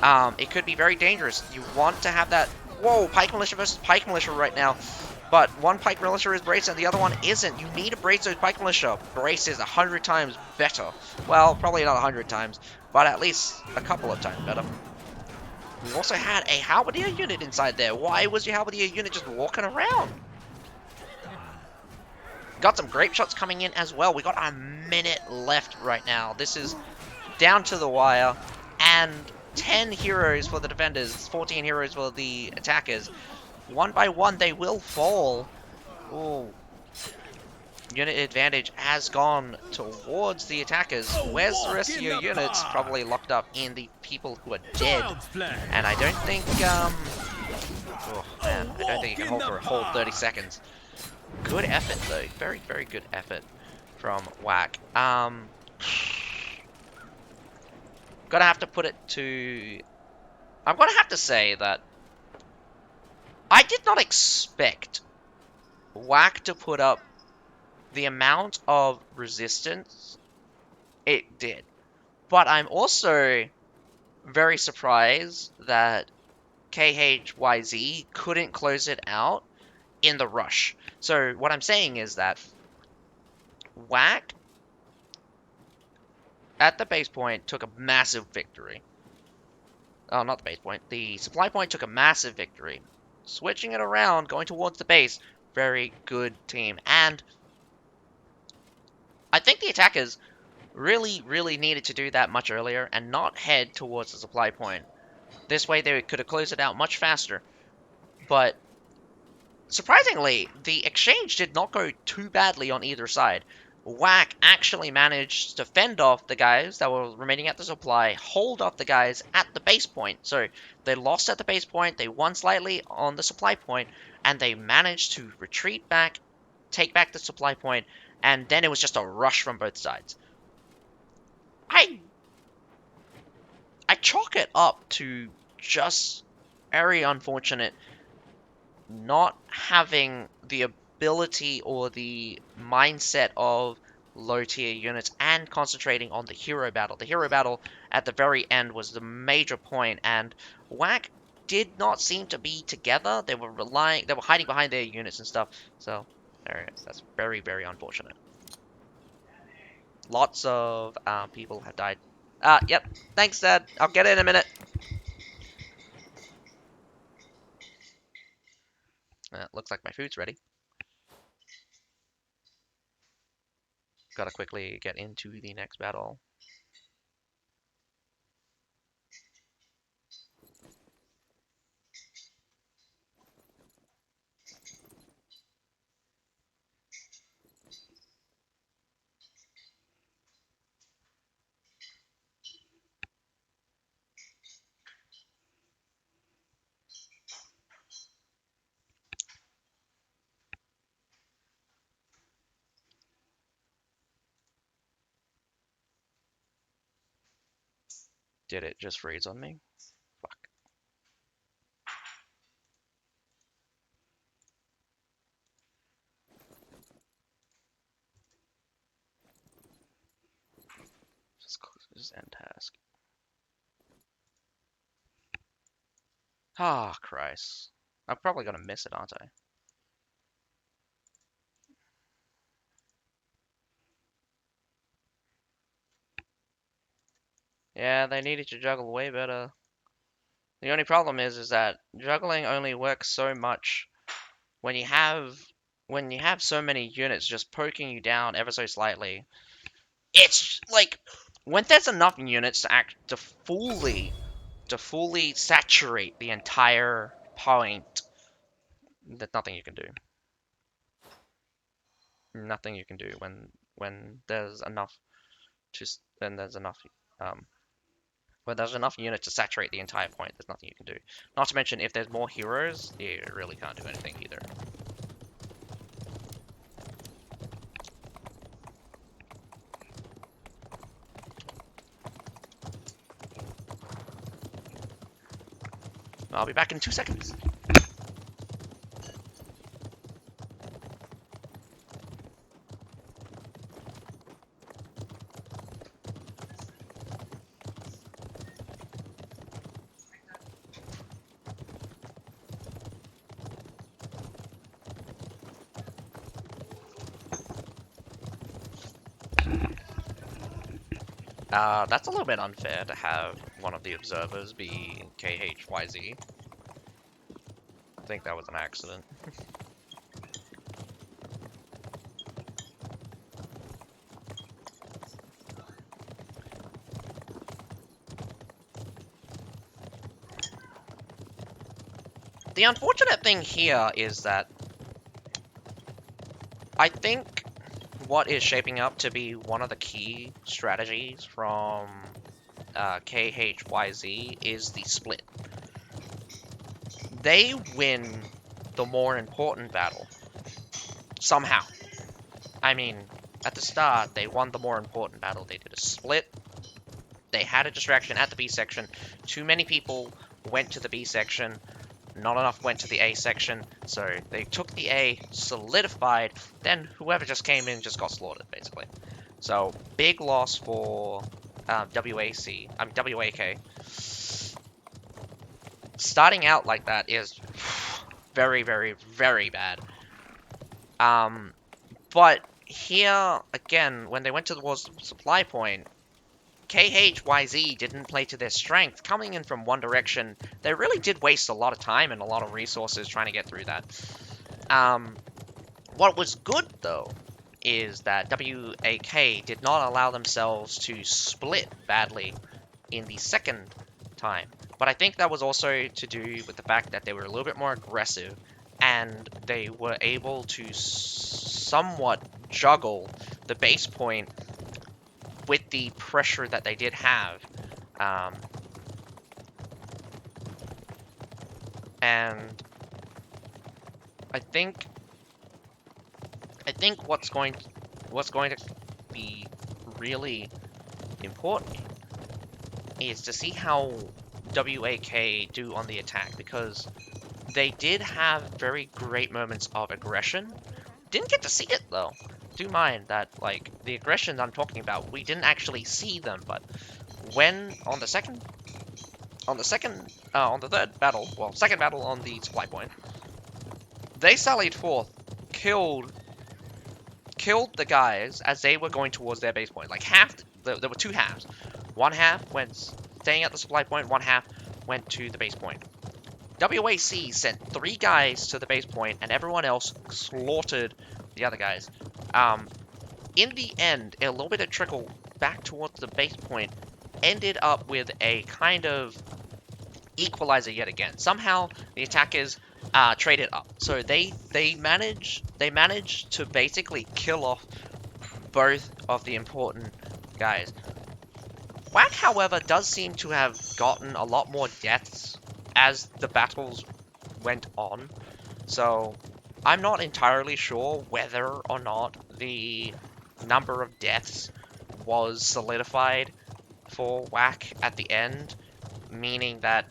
Speaker 1: it could be very dangerous. You want to have that. Whoa, Pike Militia versus Pike Militia right now. But one Pike Militia is braced and the other one isn't. You need to brace those Pike Militia. Brace is 100 times better. Well, probably not 100 times, but at least a couple of times better. We also had a Halberdier unit inside there. Why was your Halberdier unit just walking around? Got some grape shots coming in as well. We got a minute left right now. This is down to the wire. And 10 heroes for the defenders, 14 heroes for the attackers. One by one, they will fall. Ooh. Unit advantage has gone towards the attackers. Where's the rest of your units? Probably locked up in the people who are dead. And I don't think, oh man, I don't think you can hold for a whole 30 seconds. Good effort though. Very, very good effort from Whack. Gonna have to put it to... I'm gonna have to say that I did not expect Whack to put up the amount of resistance it did. But I'm also very surprised that KHYZ couldn't close it out in the rush. So what I'm saying is that Whack at the base point took a massive victory. Oh, not the base point. The supply point took a massive victory. Switching it around, going towards the base, very good team. And I think the attackers really, really needed to do that much earlier and not head towards the supply point. This way they could have closed it out much faster. But surprisingly, the exchange did not go too badly on either side. Whack actually managed to fend off the guys that were remaining at the supply, hold off the guys at the base point. So they lost at the base point, they won slightly on the supply point, and they managed to retreat back, take back the supply point, and then it was just a rush from both sides. I chalk it up to just very unfortunate not having the ability or the mindset of low tier units and concentrating on the hero battle. The hero battle at the very end was the major point, and Whack did not seem to be together. They were hiding behind their units and stuff. So there it is. That's very, very unfortunate. Lots of people have died. Yep. Thanks, Dad. I'll get it in a minute. Looks like my food's ready. Gotta quickly get into the next battle. Did it just freeze on me? Fuck. Just end task. Ah, Christ. I'm probably gonna miss it, aren't I? Yeah, they needed to juggle way better. The only problem is that juggling only works so much when you have so many units just poking you down ever so slightly. It's like when there's enough units to fully saturate the entire point, there's nothing you can do. Nothing you can do when there's enough when there's enough units to saturate the entire point. There's nothing you can do. Not to mention, if there's more heroes, you really can't do anything either. I'll be back in 2 seconds. That's a little bit unfair to have one of the observers be KHYZ. I think that was an accident. The unfortunate thing here is that I think what is shaping up to be one of the key strategies from KHYZ is the split. They win the more important battle. Somehow. I mean, at the start, they won the more important battle. They did a split. They had a distraction at the B section. Too many people went to the B section. Not enough went to the A section. So they took the A, solidified. Then whoever just came in just got slaughtered, basically. So big loss for WAK. Starting out like that is very, very, very bad. But here, again, when they went towards the supply point, KHYZ didn't play to their strength. Coming in from one direction, they really did waste a lot of time and a lot of resources trying to get through that. What was good, though, is that WAK did not allow themselves to split badly in the second time. But I think that was also to do with the fact that they were a little bit more aggressive and they were able to somewhat juggle the base point with the pressure that they did have. And I think what's going to be really important is to see how WAK do on the attack, because they did have very great moments of aggression. Didn't get to see it though. Do mind that, like, the aggressions I'm talking about, we didn't actually see them, but when on the third battle, well, second battle on the supply point, they sallied forth, killed the guys as they were going towards their base point. Like there were two halves. One half went staying at the supply point, one half went to the base point. WAC sent 3 guys to the base point, and everyone else slaughtered the other guys. In the end, a little bit of trickle back towards the base point ended up with a kind of equalizer yet again. Somehow the attackers traded up, so they managed to basically kill off both of the important guys. WAC, however, does seem to have gotten a lot more deaths as the battles went on, so I'm not entirely sure whether or not the number of deaths was solidified for WAC at the end, meaning that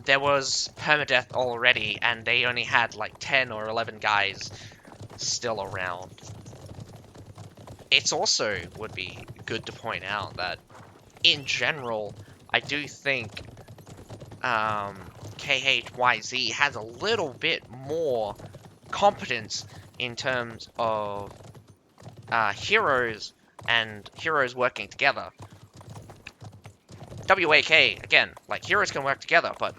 Speaker 1: there was permadeath already and they only had like 10 or 11 guys still around. It's also would be good to point out that in general, I do think KHYZ has a little bit more competence in terms of heroes and heroes working together. WAK, again, like, heroes can work together, but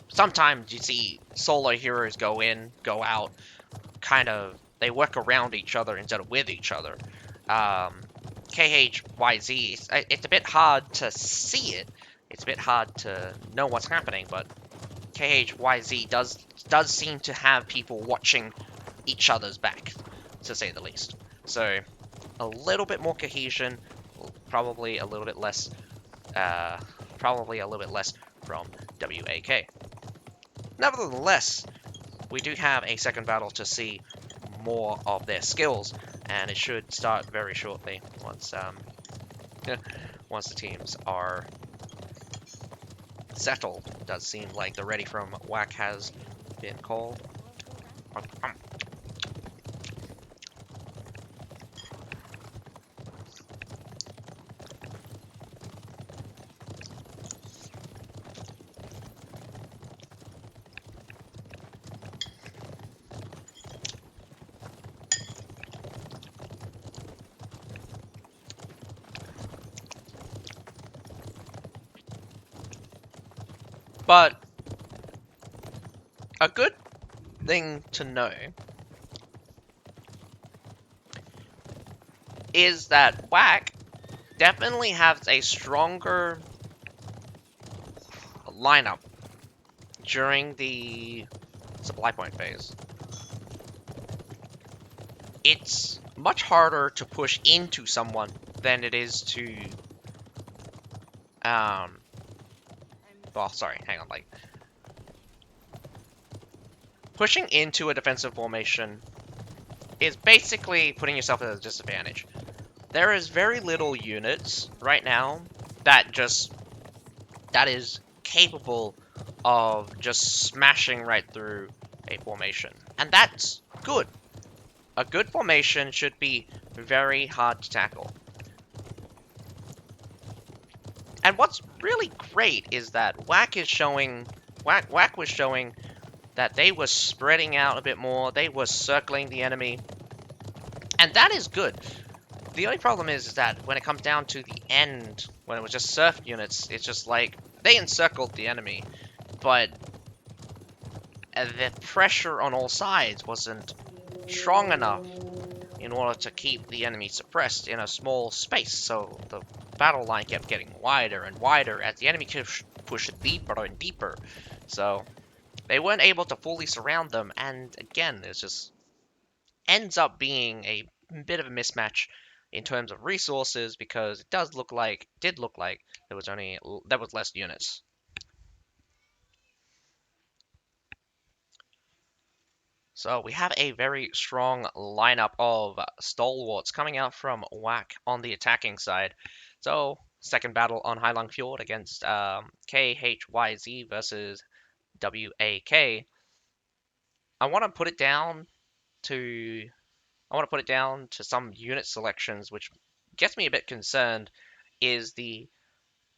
Speaker 1: sometimes you see solo heroes go in, go out, kind of, they work around each other instead of with each other. KHYZ, it's a bit hard to see it. It's a bit hard to know what's happening, but KHYZ does seem to have people watching each other's back, to say the least. So, a little bit more cohesion, probably a little bit less from WAK. Nevertheless, we do have a second battle to see more of their skills, and it should start very shortly once once the teams are settled. It does seem like the ready from WAC has been called. But a good thing to know is that WAC definitely has a stronger lineup during the supply point phase. It's much harder to push into someone than it is to well, sorry, hang on, like pushing into a defensive formation is basically putting yourself at a disadvantage. There is very little units right now that is capable of just smashing right through a formation. And that's good. A good formation should be very hard to tackle. And what's really great is that WAC was showing that they were spreading out a bit more, they were circling the enemy, and that is good. The only problem is that when it comes down to the end, when it was just surf units, it's just like, they encircled the enemy, but the pressure on all sides wasn't strong enough in order to keep the enemy suppressed in a small space, so the battle line kept getting wider and wider as the enemy pushed deeper and deeper. So they weren't able to fully surround them, and again, it just ends up being a bit of a mismatch in terms of resources, because it did look like there was less units. So we have a very strong lineup of stalwarts coming out from WAC on the attacking side. So second battle on Hailung Fjord against KHYZ versus WAK. I want to put it down to some unit selections, which gets me a bit concerned. Is the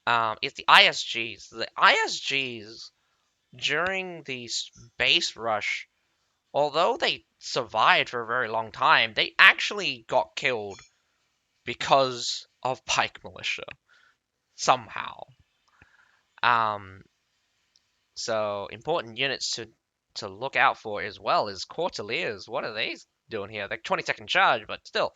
Speaker 1: ISGs. The ISGs during the base rush, although they survived for a very long time, they actually got killed because of pike militia somehow. So important units to look out for as well is Corteliers. What are they doing here? They're 20-second charge, but still.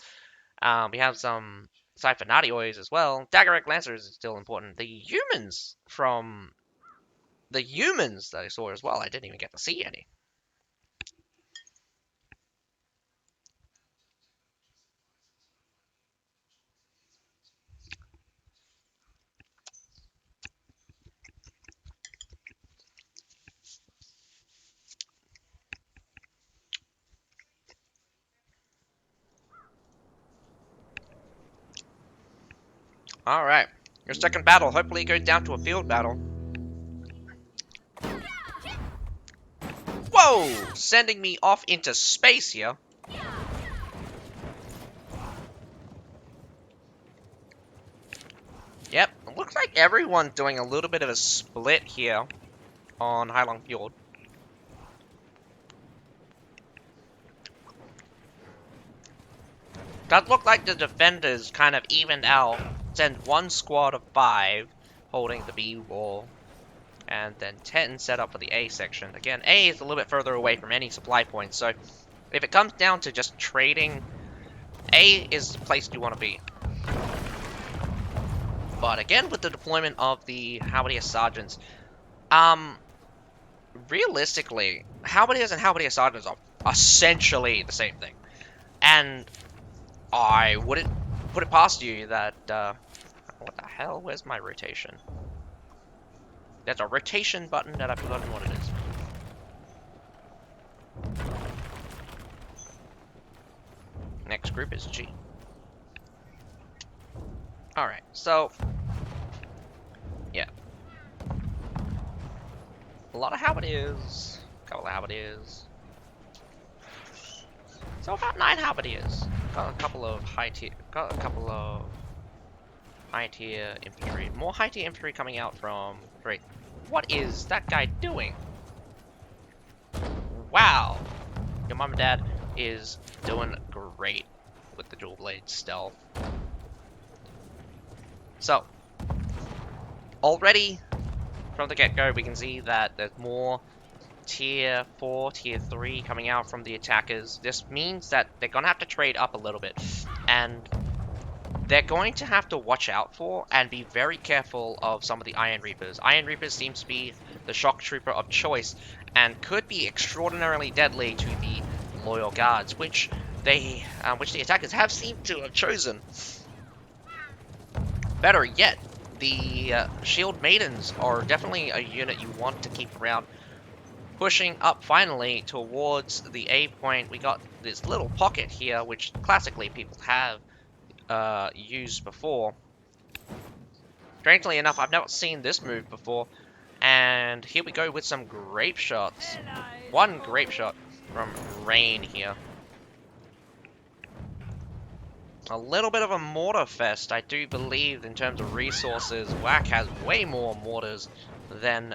Speaker 1: We have some Siphanatiois as well. Daggerac Lancers is still important. The humans that I saw as well, I didn't even get to see any. Alright. Your second battle. Hopefully it goes down to a field battle. Whoa! Sending me off into space here. Yep. It looks like everyone's doing a little bit of a split here on Hailung Fjord. Does look like the defenders kind of evened out. Send one squad of 5 holding the B wall, and then 10 set up for the A section. Again, A is a little bit further away from any supply points, so if it comes down to just trading, A is the place you want to be. But again, with the deployment of the Halberdier Sergeants, realistically, Halberdiers and Halberdier Sergeants are essentially the same thing. And I wouldn't put it past you that, what the hell? Where's my rotation? There's a rotation button that I've forgotten what it is. Next group is G. Alright, so, yeah. A lot of halberdiers. A couple of halberdiers. So about 9 halberdiers. Got a couple of high tier infantry. More high tier infantry coming out from Great. What is that guy doing? Wow. Your mom and dad is doing great with the dual blade stealth. So already from the get-go, we can see that there's more tier 4, tier 3 coming out from the attackers. This means that they're going to have to trade up a little bit, and they're going to have to watch out for and be very careful of some of the Iron Reapers. Iron Reapers seems to be the shock trooper of choice and could be extraordinarily deadly to the loyal guards, which the attackers have seemed to have chosen. Better yet, the Shield Maidens are definitely a unit you want to keep around. Pushing up finally towards the A point, we got this little pocket here, which classically people have used before. Strangely enough, I've never seen this move before, and here we go with some grape shots. One grape shot from Rain here. A little bit of a mortar fest, I do believe, in terms of resources. WAC has way more mortars than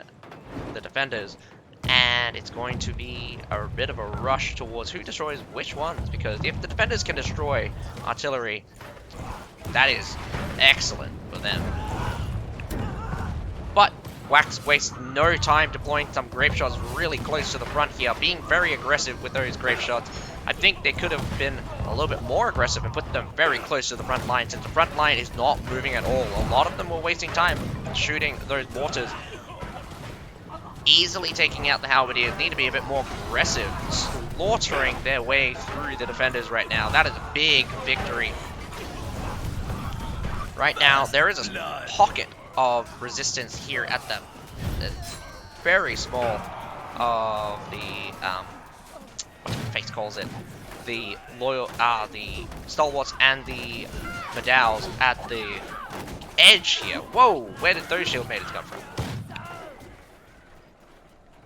Speaker 1: the defenders, and it's going to be a bit of a rush towards who destroys which ones, because if the defenders can destroy artillery, that is excellent for them. But WAC wastes no time deploying some grape shots really close to the front here, being very aggressive with those grape shots. I think they could have been a little bit more aggressive and put them very close to the front line, since the front line is not moving at all. A lot of them were wasting time shooting those mortars. Easily taking out the halberdiers, need to be a bit more aggressive, slaughtering their way through the defenders right now. That is a big victory. Right now, there is a pocket of resistance here at the very small of the what face calls it, the stalwarts and the medals at the edge here. Whoa, where did those shield maidens come from?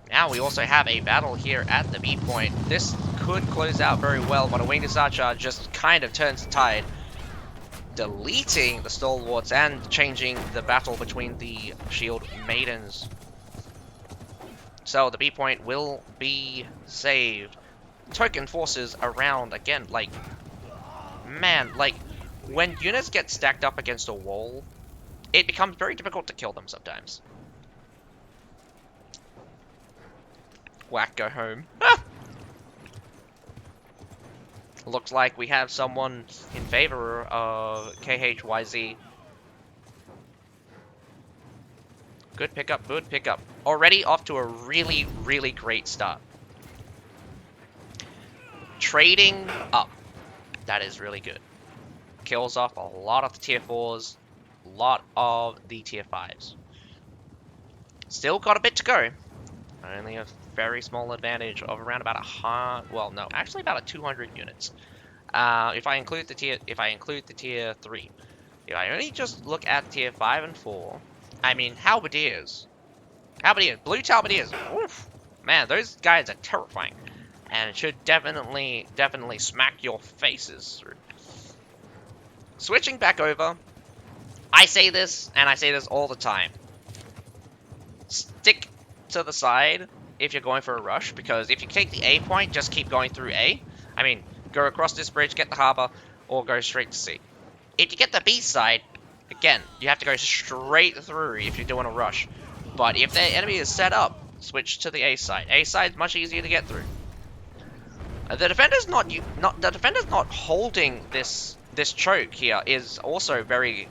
Speaker 1: Now we also have a battle here at the B point. This could close out very well, but a winged archer just kind of turns the tide, deleting the stalwarts and changing the battle between the shield maidens. So the B point will be saved. Token forces around again, like, man, like, when units get stacked up against a wall, it becomes very difficult to kill them sometimes. Whack, go home. Ah! Looks like we have someone in favor of KHYZ. Good pickup, good pickup. Already off to a really, really great start. Trading up. That is really good. Kills off a lot of the tier 4s, a lot of the tier 5s. Still got a bit to go. Only a very small advantage of around about 200 units. If I include the tier 3. If I only just look at tier 5 and 4, I mean halberdiers, blue halberdiers. Oof, man, those guys are terrifying. And it should definitely smack your faces through. Switching back over, I say this, and I say this all the time. Stick to the side if you're going for a rush, because if you take the A point, just keep going through A. I mean, go across this bridge, get the harbor, or go straight to C. If you get the B side, again, you have to go straight through if you're doing a rush. But if the enemy is set up, switch to the A side. A side's much easier to get through. The defender's not holding this choke here is also something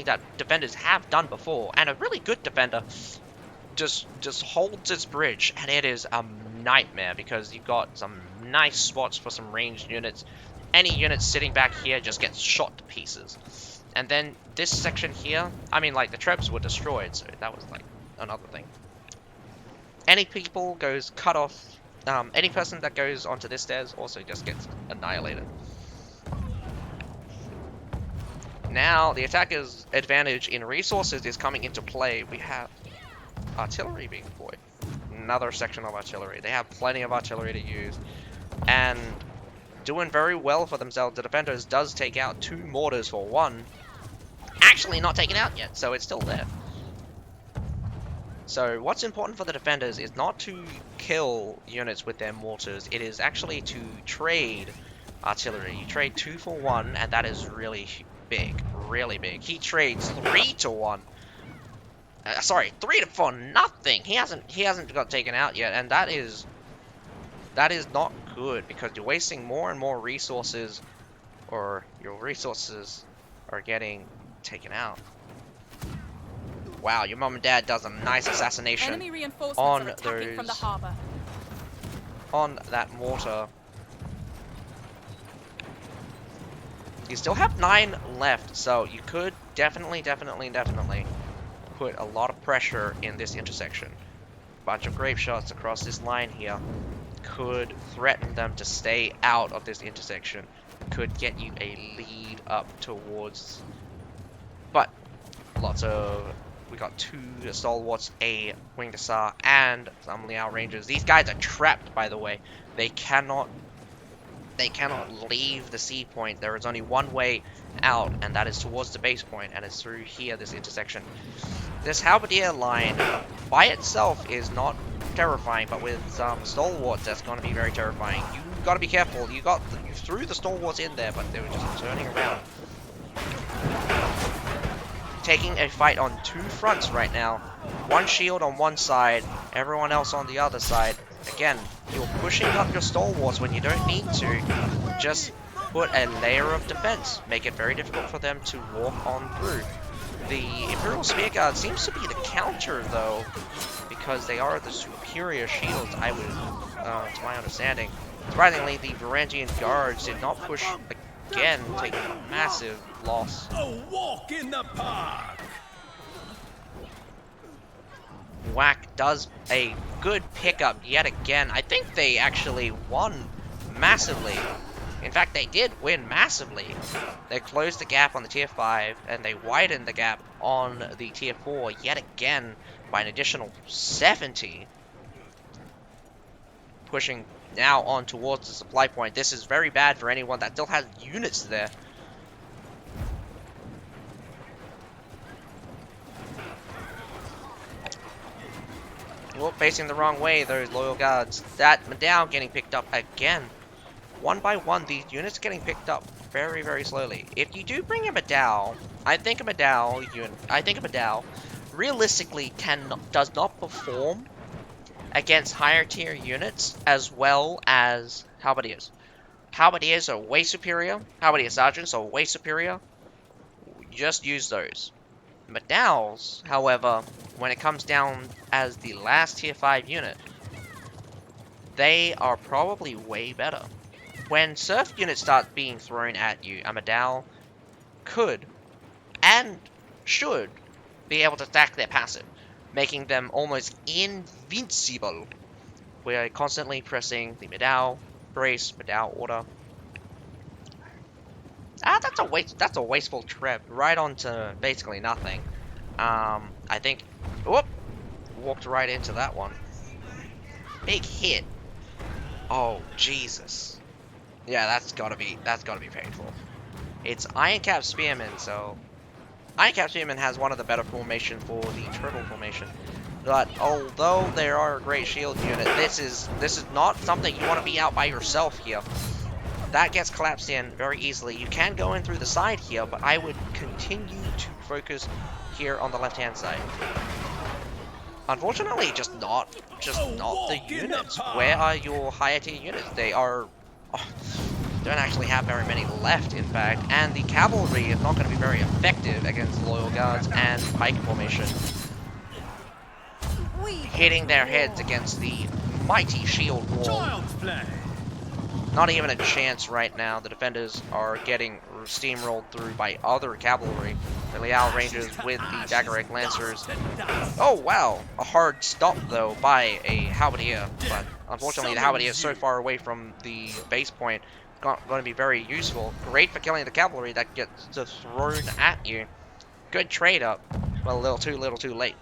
Speaker 1: that defenders have done before, and a really good defender just holds its bridge, and it is a nightmare because you've got some nice spots for some ranged units. Any units sitting back here just gets shot to pieces. And then this section here, I mean, like, the trebs were destroyed, so that was like another thing. Any people goes cut off. Any person that goes onto this stairs also just gets annihilated. Now, the attacker's advantage in resources is coming into play. We have artillery being deployed. Another section of artillery. They have plenty of artillery to use. And doing very well for themselves. The defenders does take out 2 mortars for 1. Actually not taken out yet, so it's still there. So what's important for the defenders is not to kill units with their mortars. It is actually to trade artillery. You trade 2 for 1, and that is really big. Really big. He trades 3 to 1. Sorry, 3 for nothing. He hasn't got taken out yet, and that is not good because you're wasting more and more resources, or your resources are getting taken out. Wow, your mom and dad does a nice assassination
Speaker 3: Enemy reinforcements
Speaker 1: on
Speaker 3: are attacking from the
Speaker 1: those
Speaker 3: harbor.
Speaker 1: on that mortar. You still have 9 left, so you could definitely put a lot of pressure in this intersection. Bunch of grape shots across this line here could threaten them to stay out of this intersection. Could get you a lead up towards. But we got 2 stalwarts, a winged hussar, and some Liao rangers. These guys are trapped, by the way. They cannot leave the sea point. There is only one way out, and that is towards the base point, and it's through here, this intersection. This halberdier line by itself is not terrifying, but with some stalwarts, that's going to be very terrifying. You got to be careful. You threw the stalwarts in there, but they were just turning around. Taking a fight on 2 fronts right now. 1 shield on one side, everyone else on the other side. Again, you're pushing up your stalwarts when you don't need to. Just put a layer of defense. Make it very difficult for them to walk on through. The Imperial Spear Guard seems to be the counter, though, because they are the superior shields, I would, to my understanding. Surprisingly, the Varangian Guards did not push again, taking a massive loss.
Speaker 2: A walk in the park.
Speaker 1: Whack does a good pickup yet again. I think they actually won massively. In fact, they did win massively. They closed the gap on the tier 5, and they widened the gap on the tier 4 yet again by an additional 70. Pushing now on towards the supply point. This is very bad for anyone that still has units there. Well, facing the wrong way, those loyal guards. That Madao getting picked up again. One by one, these units getting picked up very, very slowly. If you do bring a Madao, I think a Madao realistically does not perform against higher tier units as well as halberdiers. Halberdiers are way superior. Halberdier sergeants are way superior. Just use those. Madaos, however, when it comes down as the last tier 5 unit, they are probably way better. When surf units start being thrown at you, a Madao could and should be able to stack their passive, making them almost invincible. We are constantly pressing the Madao brace, Madao order. That's a wasteful trip right onto basically nothing. I think, whoop, walked right into that one. Big hit. Oh Jesus. Yeah, that's gotta be painful. It's Ironcap Spearman, so Ironcap Spearman has one of the better formation for the turtle formation. But although they are a great shield unit, this is not something you want to be out by yourself here. That gets collapsed in very easily. You can go in through the side here, but I would continue to focus here on the left-hand side. Unfortunately, just not the units. Where are your higher tier units? They are don't actually have very many left, in fact, and the cavalry is not going to be very effective against loyal guards and pike formation. Hitting their heads against the mighty shield wall. Not even a chance right now. The defenders are getting steamrolled through by other cavalry. The Liao Rangers with the Dagger Egg Lancers. Oh wow! A hard stop though by a halberdier, but unfortunately the halberdier is so far away from the base point, not going to be very useful. Great for killing the cavalry that gets just thrown at you. Good trade up. Well, a little too late.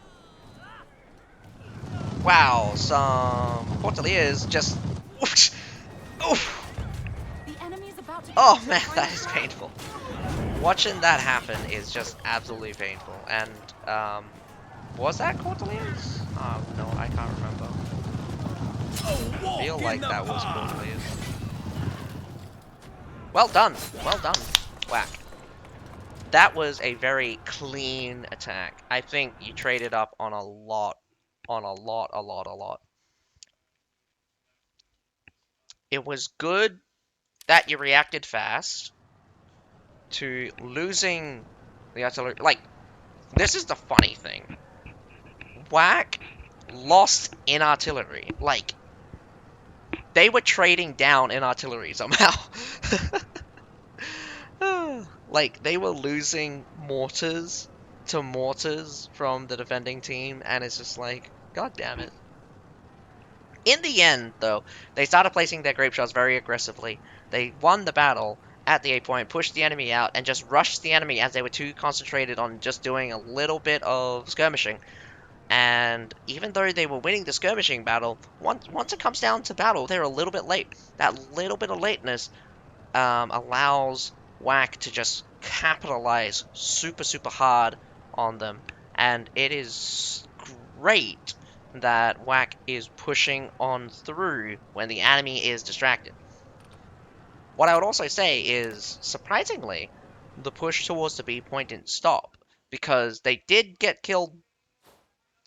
Speaker 1: Wow, some Portaliers just. Oof. Oh man, that is painful. Watching that happen is just absolutely painful. And was that Cortelius? Oh no, I can't remember. I feel like that was Cortelius. Well done, Whack. that was a very clean attack. I think you traded up on a lot, a lot. It was good that you reacted fast to losing the artillery. Like, this is the funny thing. Whack lost in artillery. Like, they were trading down in artillery somehow. Like, they were losing mortars to mortars from the defending team, and it's just like, god damn it. In the end, though, they started placing their grape shots very aggressively. They won the battle at the 8 point, pushed the enemy out, and just rushed the enemy as they were too concentrated on just doing a little bit of skirmishing. And even though they were winning the skirmishing battle, once it comes down to battle, they're a little bit late. That little bit of lateness allows Whack to just capitalize super hard on them. And it is great that Whack is pushing on through when the enemy is distracted. What I would also say is, surprisingly, the push towards the B point didn't stop, because they did get killed.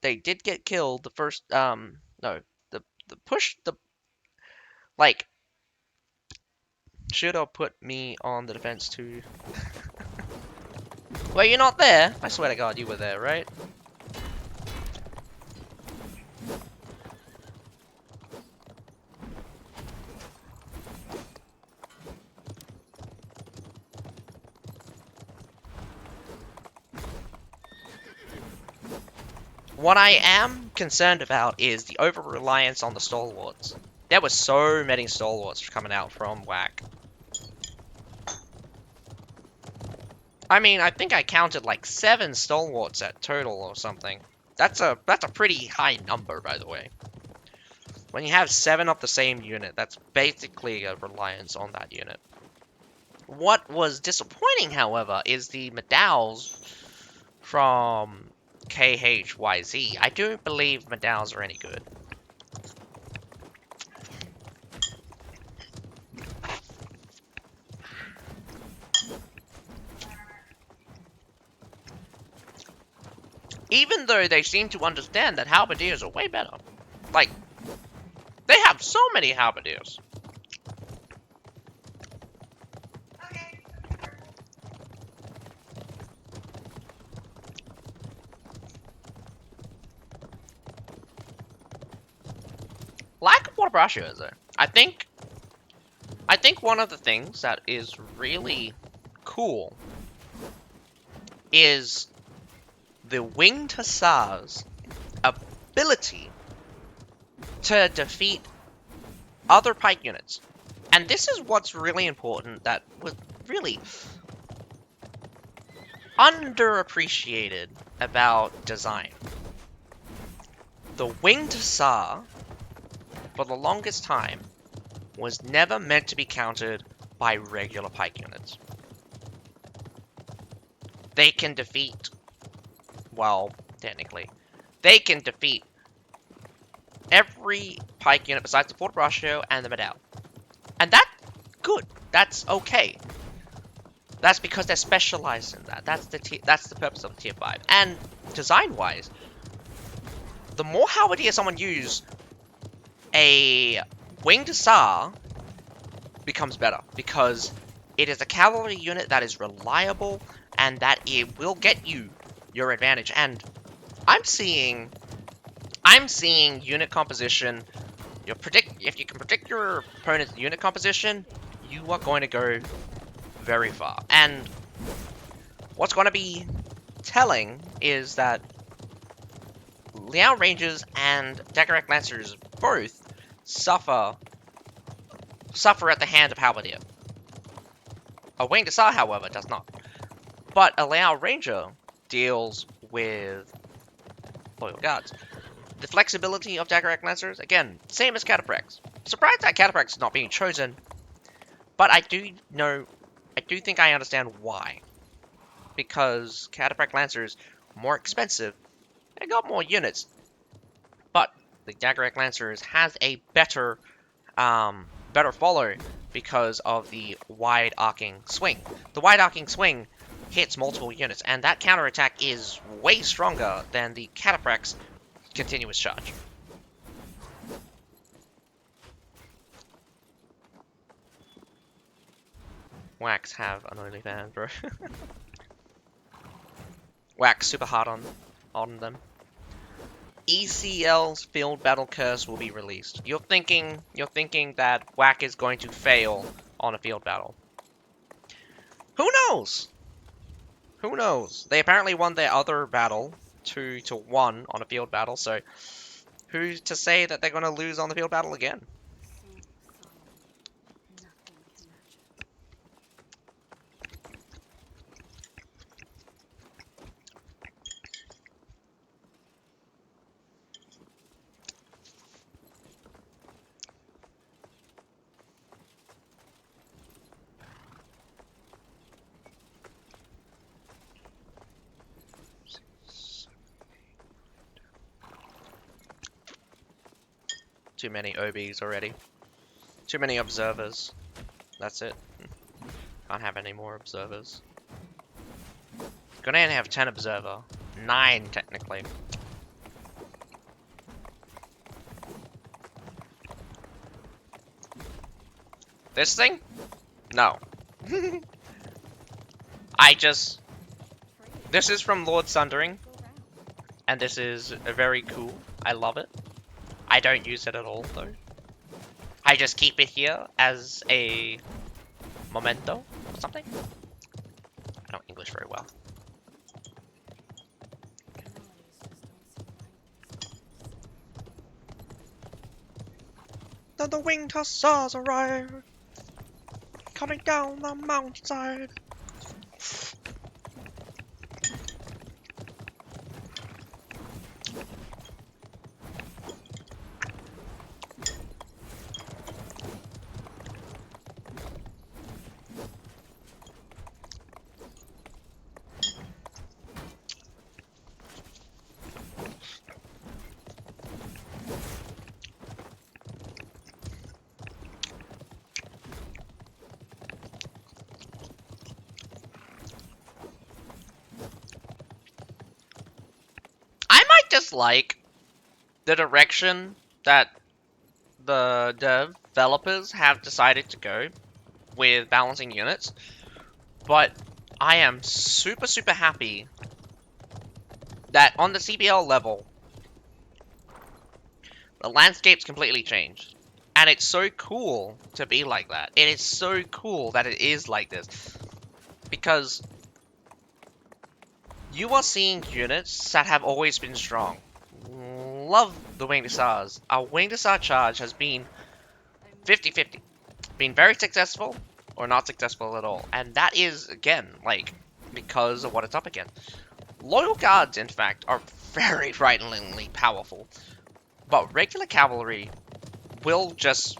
Speaker 1: They did get killed the first, no, the push, like, should have put me on the defense too. Well, you're not there. I swear to God, you were there, right? What I am concerned about is the over-reliance on the stalwarts. There were so many stalwarts coming out from Whack. I mean, I think I counted like 7 stalwarts at total or something. That's a pretty high number, by the way. When you have 7 of the same unit, that's basically a reliance on that unit. What was disappointing, however, is the medals from KHYZ. I don't believe medals are any good. Even though they seem to understand that halberdiers are way better. Like, they have so many halberdiers. Lack of water brachioers, though. I think one of the things that is really cool is the winged hussars' ability to defeat other pike units. And this is what's really important, that was really underappreciated about design. The winged hussar, for the longest time, was never meant to be countered by regular pike units. They can defeat, well, technically, they can defeat every pike unit besides the Fort Braccio and the Medal. And that's good. That's okay. That's because they're specialized in that. That's the purpose of the tier 5. And design-wise, the more halberdier someone uses, a winged hussar becomes better, because it is a cavalry unit that is reliable and that it will get you your advantage. And I'm seeing unit composition. If you can predict your opponent's unit composition, you are going to go very far. And what's going to be telling is that Liao Rangers and Decorac Lancers both suffer at the hand of Halberdier. A Winged Hussar, however, does not. But a Liao Ranger deals with Loyal Guards. The flexibility of Decorac Lancers, again, same as Cataprax. Surprised that Cataprax is not being chosen, but I do think I understand why. Because Cataprax Lancers more expensive, they got more units, but the Decorac Lancers has a better follow because of the wide arcing swing. The wide arcing swing hits multiple units, and that counterattack is way stronger than the Cataphract's continuous charge. Wax have an OnlyFans, bro. Wax super hard on them. ECL's Field Battle Curse will be released. You're thinking that Whack is going to fail on a field battle. Who knows? Who knows? They apparently won their other battle 2-1 on a field battle, so who's to say that they're going to lose on the field battle again? Too many OBs already. Too many observers. That's it. Can't have any more observers. Gonna have 10 observer. 9 technically. This thing? No. This is from Lord Sundering. And this is very cool. I love it. I don't use it at all, though. I just keep it here as a memento or something. I don't English very well. The winged hussars arrive, coming down the mountainside. Just like the direction that the developers have decided to go with balancing units, but I am super happy that on the CBL level the landscape's completely changed, and it's so cool to be like that. It is so cool that it is like this, because you are seeing units that have always been strong. Love the Winged Hussars. Our Winged Hussar charge has been 50-50. Been very successful or not successful at all. And that is, again, like, because of what it's up against. Loyal Guards, in fact, are very frighteningly powerful. But regular cavalry will just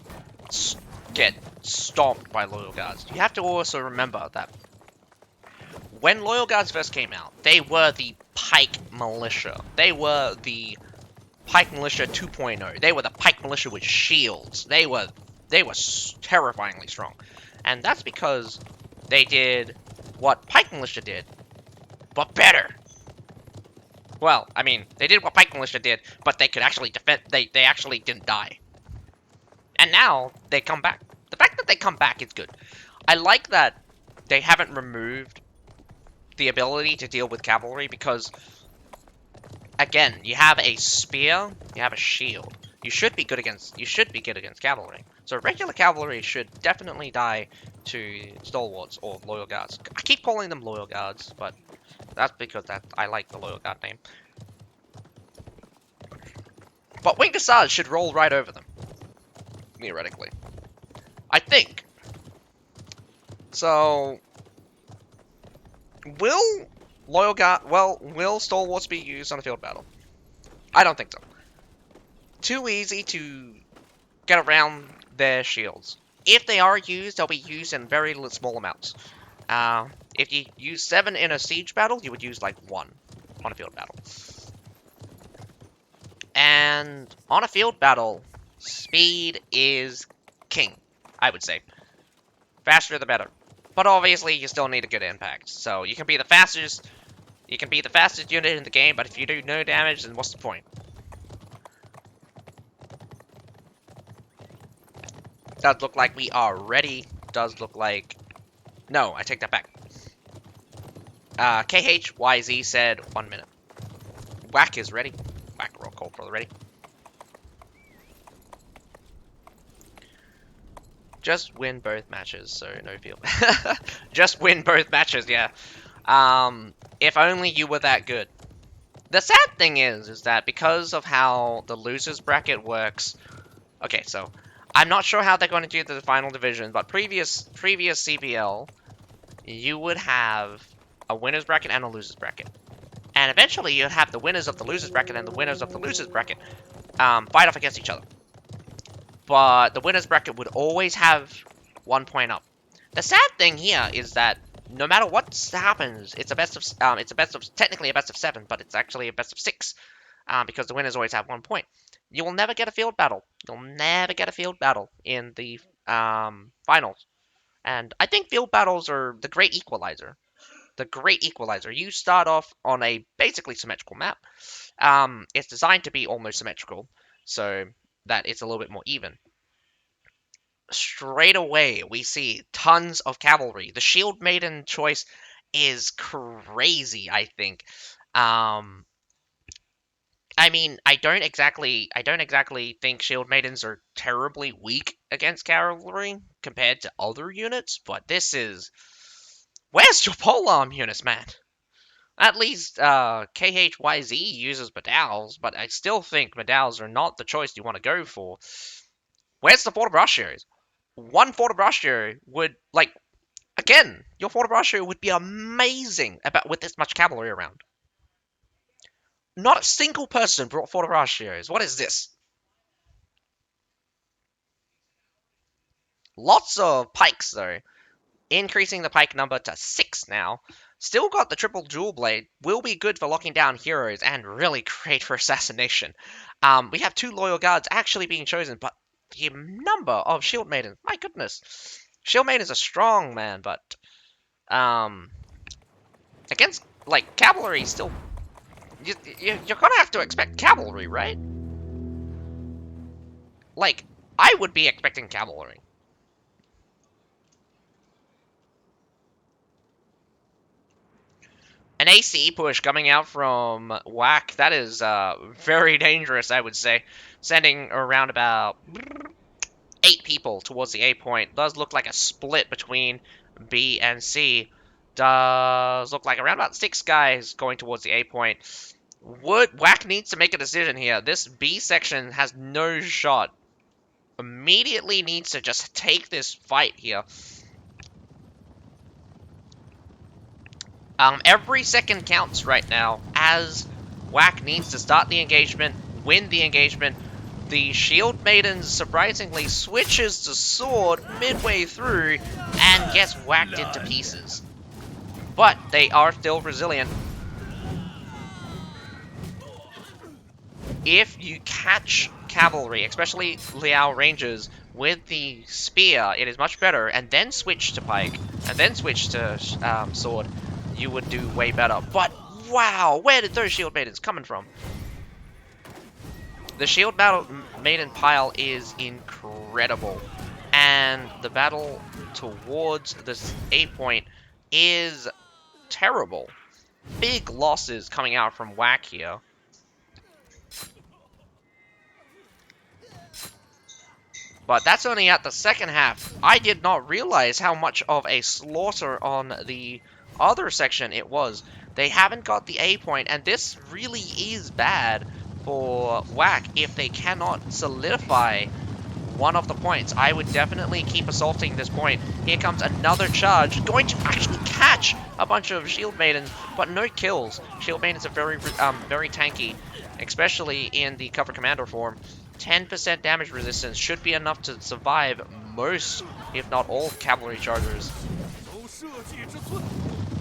Speaker 1: get stomped by Loyal Guards. You have to also remember that when Loyal Guards first came out, they were the Pike Militia. They were the Pike Militia 2.0. They were the Pike Militia with shields. They were terrifyingly strong. And that's because they did what Pike Militia did, but better. Well, I mean, they did what Pike Militia did, but they could actually defend. They actually didn't die. And now they come back. The fact that they come back is good. I like that they haven't removed the ability to deal with cavalry, because again, you have a spear, you have a shield. You should be good against cavalry. So regular cavalry should definitely die to stalwarts or loyal guards. I keep calling them loyal guards, but that's because I like the loyal guard name. But Winged Hussars should roll right over them, theoretically. I think. So will stalwarts be used on a field battle? I don't think so. Too easy to get around their shields. If they are used, they'll be used in very small amounts. If you use 7 in a siege battle, you would use like 1 on a field battle. And on a field battle, speed is king, I would say. Faster the better. But obviously, you still need a good impact. So you can be the fastest. You can be the fastest unit in the game, but if you do no damage, then what's the point? Does look like we are ready. Does look like... No, I take that back. KHYZ said 1 minute. Whack is ready. Whack roll call for the ready. Just win both matches, so no field. Just win both matches, yeah. If only you were that good. The sad thing is that because of how the losers bracket works... Okay, so I'm not sure how they're going to do the final division, but previous CBL, you would have a winners bracket and a losers bracket. And eventually you'd have the winners of the losers bracket and the winners of the losers bracket fight off against each other. But the winners bracket would always have 1 point up. The sad thing here is that no matter what happens, it's a best of technically a best of 7, but it's actually a best of 6 because the winners always have 1 point. You will never get a field battle. You'll never get a field battle in the finals. And I think field battles are the great equalizer. The great equalizer. You start off on a basically symmetrical map. It's designed to be almost symmetrical, so that it's a little bit more even. Straight away, we see tons of cavalry. The Shield Maiden choice is crazy, I think. I mean, I don't exactly think Shield Maidens are terribly weak against cavalry compared to other units, but this is... Where's your polearm units, man? At least KHYZ uses medals, but I still think medals are not the choice you want to go for. Where's the Fortebraccios? One Fortebraccio would, like, again, your Fortebraccio would be amazing with this much cavalry around. Not a single person brought Fortebraccios. What is this? Lots of pikes, though. Increasing the pike number to 6 now. Still got the triple dual blade. Will be good for locking down heroes and really great for assassination. We have 2 loyal guards actually being chosen, but the number of shield maidens, my goodness. Shield maidens are strong, man, but against like cavalry, still you're gonna have to expect cavalry, right? Like I would be expecting cavalry. An AC push coming out from Whack. That is very dangerous, I would say. Sending around about 8 people towards the A point. Does look like a split between B and C. Does look like around about 6 guys going towards the A point. Whack needs to make a decision here. This B section has no shot. Immediately needs to just take this fight here. Every second counts right now, as Whack needs to start the engagement, win the engagement. The Shield Maiden surprisingly switches to Sword midway through and gets whacked into pieces. But they are still resilient. If you catch cavalry, especially Liao Rangers, with the spear, it is much better, and then switch to pike, and then switch to sword, you would do way better. But wow, where did those Shield Maidens coming from? The Shield Maiden pile is incredible, and the battle towards this A point is terrible. Big losses coming out from Whack here. But that's only at the second half. I did not realize how much of a slaughter on the other section it was. They haven't got the A point, and this really is bad for Whack if they cannot solidify one of the points. I would definitely keep assaulting this point. Here comes another charge, going to actually catch a bunch of Shield Maidens, but no kills. Shield Maidens are very tanky, especially in the Cover Commander form. 10% damage resistance should be enough to survive most, if not all, cavalry chargers.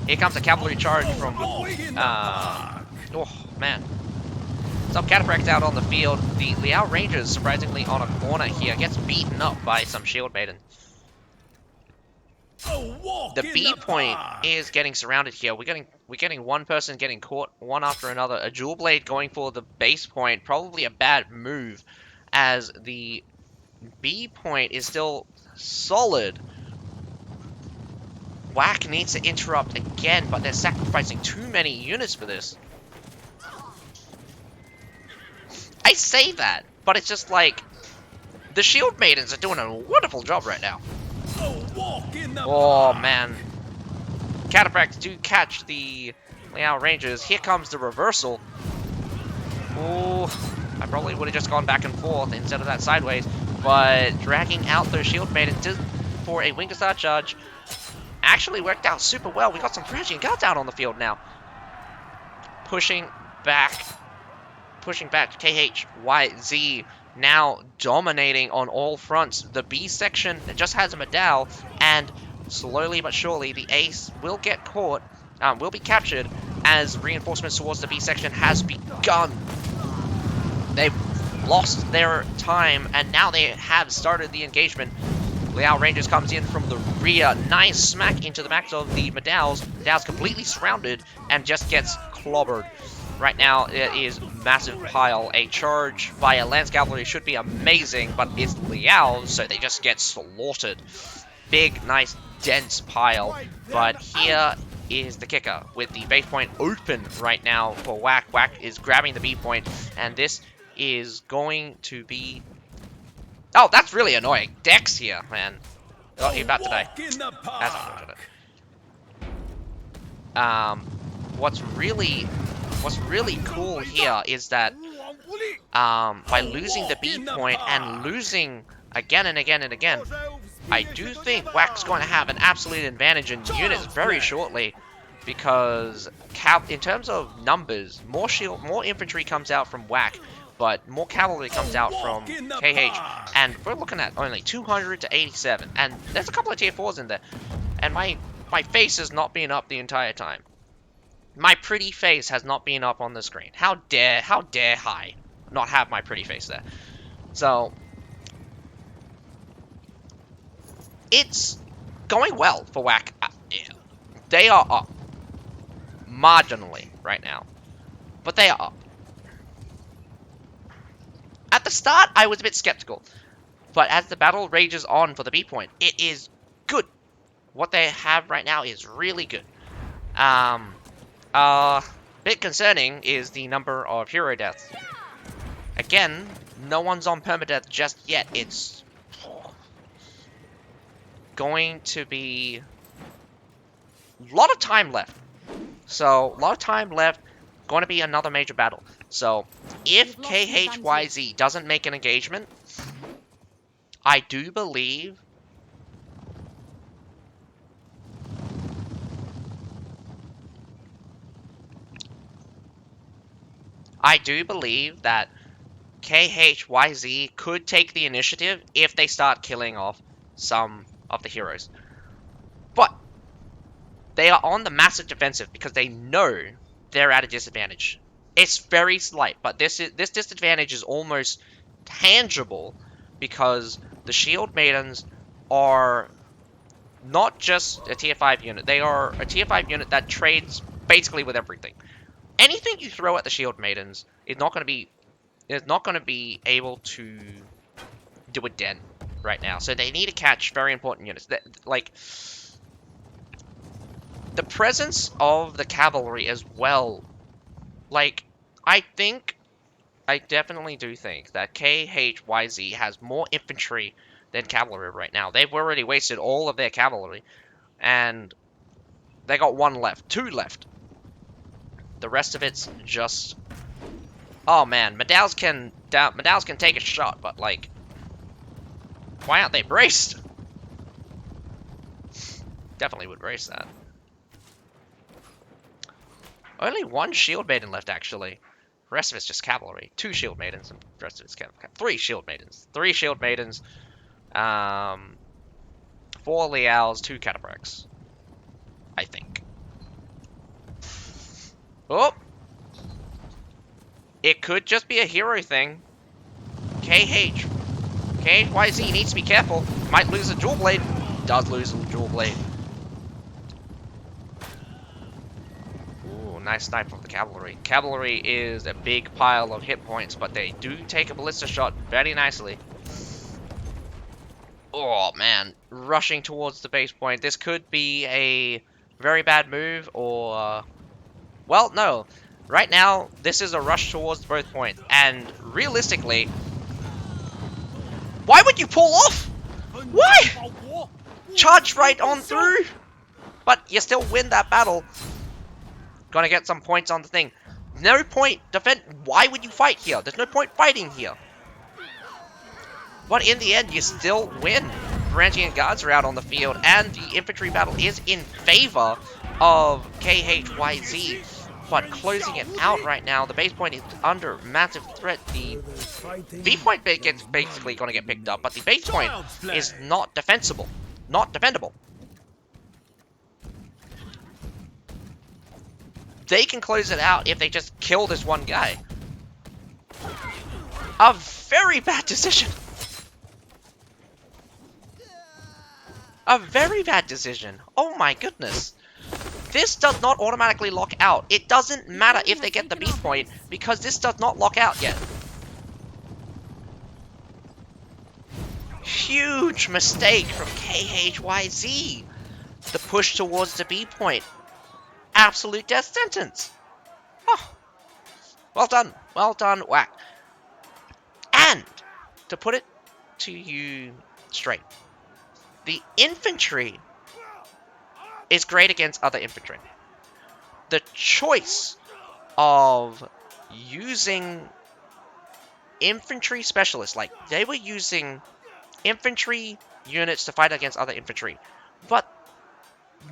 Speaker 1: Here comes a cavalry charge from... oh, man. Some cataphracts out on the field. The Liao Rangers, surprisingly, on a corner here, gets beaten up by some Shield Maiden.
Speaker 2: A walk
Speaker 1: The
Speaker 2: in
Speaker 1: B
Speaker 2: the
Speaker 1: point
Speaker 2: park.
Speaker 1: is getting surrounded here. We're getting one person getting caught one after another. A dual blade going for the base point, probably a bad move, as the B point is still solid. Whack needs to interrupt again, but they're sacrificing too many units for this. I say that, but it's just like the Shield Maidens are doing a wonderful job right now.
Speaker 2: A walk in the
Speaker 1: Oh
Speaker 2: park.
Speaker 1: man. Cataphracts do catch the Liao Rangers. Here comes the reversal. Oh, I probably would have just gone back and forth instead of that sideways. But dragging out those Shield Maidens for a Wing Guitar charge actually worked out super well. We got some Thrashing Guards out on the field now. Pushing back. KHYZ now dominating on all fronts. The B section just has a Medal, and slowly but surely the Ace will get caught, will be captured, as reinforcements towards the B section has begun. They've lost their time, and now they have started the engagement. Liao Rangers comes in from the rear. Nice smack into the backs of the Medals. Medals completely surrounded and just gets clobbered. Right now, it is massive pile. A charge by a Lance Cavalry should be amazing, but it's Liao, so they just get slaughtered. Big, nice, dense pile. But here is the kicker, with the base point open right now for Whack. Whack is grabbing the B point, and this is going to be... Oh, that's really annoying. Dex here, man. Oh, he's about to die. That's unfortunate. What's really cool here is that by losing the B point and losing again and again and again, I do think Whack's going to have an absolute advantage in units very shortly, because in terms of numbers, more infantry comes out from Whack, but more cavalry comes out from KH, and we're looking at only 200 to 87, and there's a couple of tier 4s in there, and my face has not been up the entire time. My pretty face has not been up on the screen. How dare I not have my pretty face there? So, it's going well for Whack. They are up. Marginally right now. But they are up. At the start, I was a bit skeptical. But as the battle rages on for the B point, it is good. What they have right now is really good. Bit concerning is the number of hero deaths. Again, no one's on permadeath just yet. It's going to be a lot of time left. So, a lot of time left. Going to be another major battle. So, if KHYZ doesn't make an engagement, I do believe that KHYZ could take the initiative if they start killing off some of the heroes. But they are on the massive defensive because they know they're at a disadvantage. It's very slight, but this disadvantage is almost tangible because the Shield Maidens are not just a tier 5 unit. They are a tier 5 unit that trades basically with everything. Anything you throw at the Shield Maidens is not going to be able to do a dent right now. So they need to catch very important units. Like, the presence of the cavalry as well. Like, I definitely do think that KHYZ has more infantry than cavalry right now. They've already wasted all of their cavalry, and they got 1 left, 2 left. The rest of it's just... Oh man, Medals can take a shot, but like, why aren't they braced? Definitely would brace that. Only 1 Shield Maiden left, actually. The rest of it's just cavalry. 2 Shield Maidens, and the rest of it's cavalry. 3 Shield Maidens. 3 Shield Maidens. 4 Liaos, 2 Cataphracts. I think. Oh! It could just be a hero thing. KHYZ needs to be careful. Might lose a dual blade. Does lose a dual blade. nice snipe from the cavalry. Cavalry is a big pile of hit points, but they do take a ballista shot very nicely. Oh man, rushing towards the base point. This could be a very bad move, or well, no. Right now, this is a rush towards both points, and realistically, why would you pull off? Why? Charge right on through, but you still win that battle. Gonna get some points on the thing. No point defend. Why would you fight here? There's no point fighting here. But in the end, you still win. Varangian guards are out on the field, and the infantry battle is in favor of KHYZ. But closing it out right now, the base point is under massive threat. The B point gets basically going to get picked up, but the base point is not defensible. Not defendable. They can close it out if they just kill this one guy. A very bad decision. A very bad decision. Oh my goodness. This does not automatically lock out. It doesn't matter if they get the B point, because this does not lock out yet. Huge mistake from KHYZ. The push towards the B point. Absolute death sentence. Oh. Well done. Well done, Whack. And, to put it to you straight, the infantry is great against other infantry. The choice of using infantry specialists, like they were using infantry units to fight against other infantry, but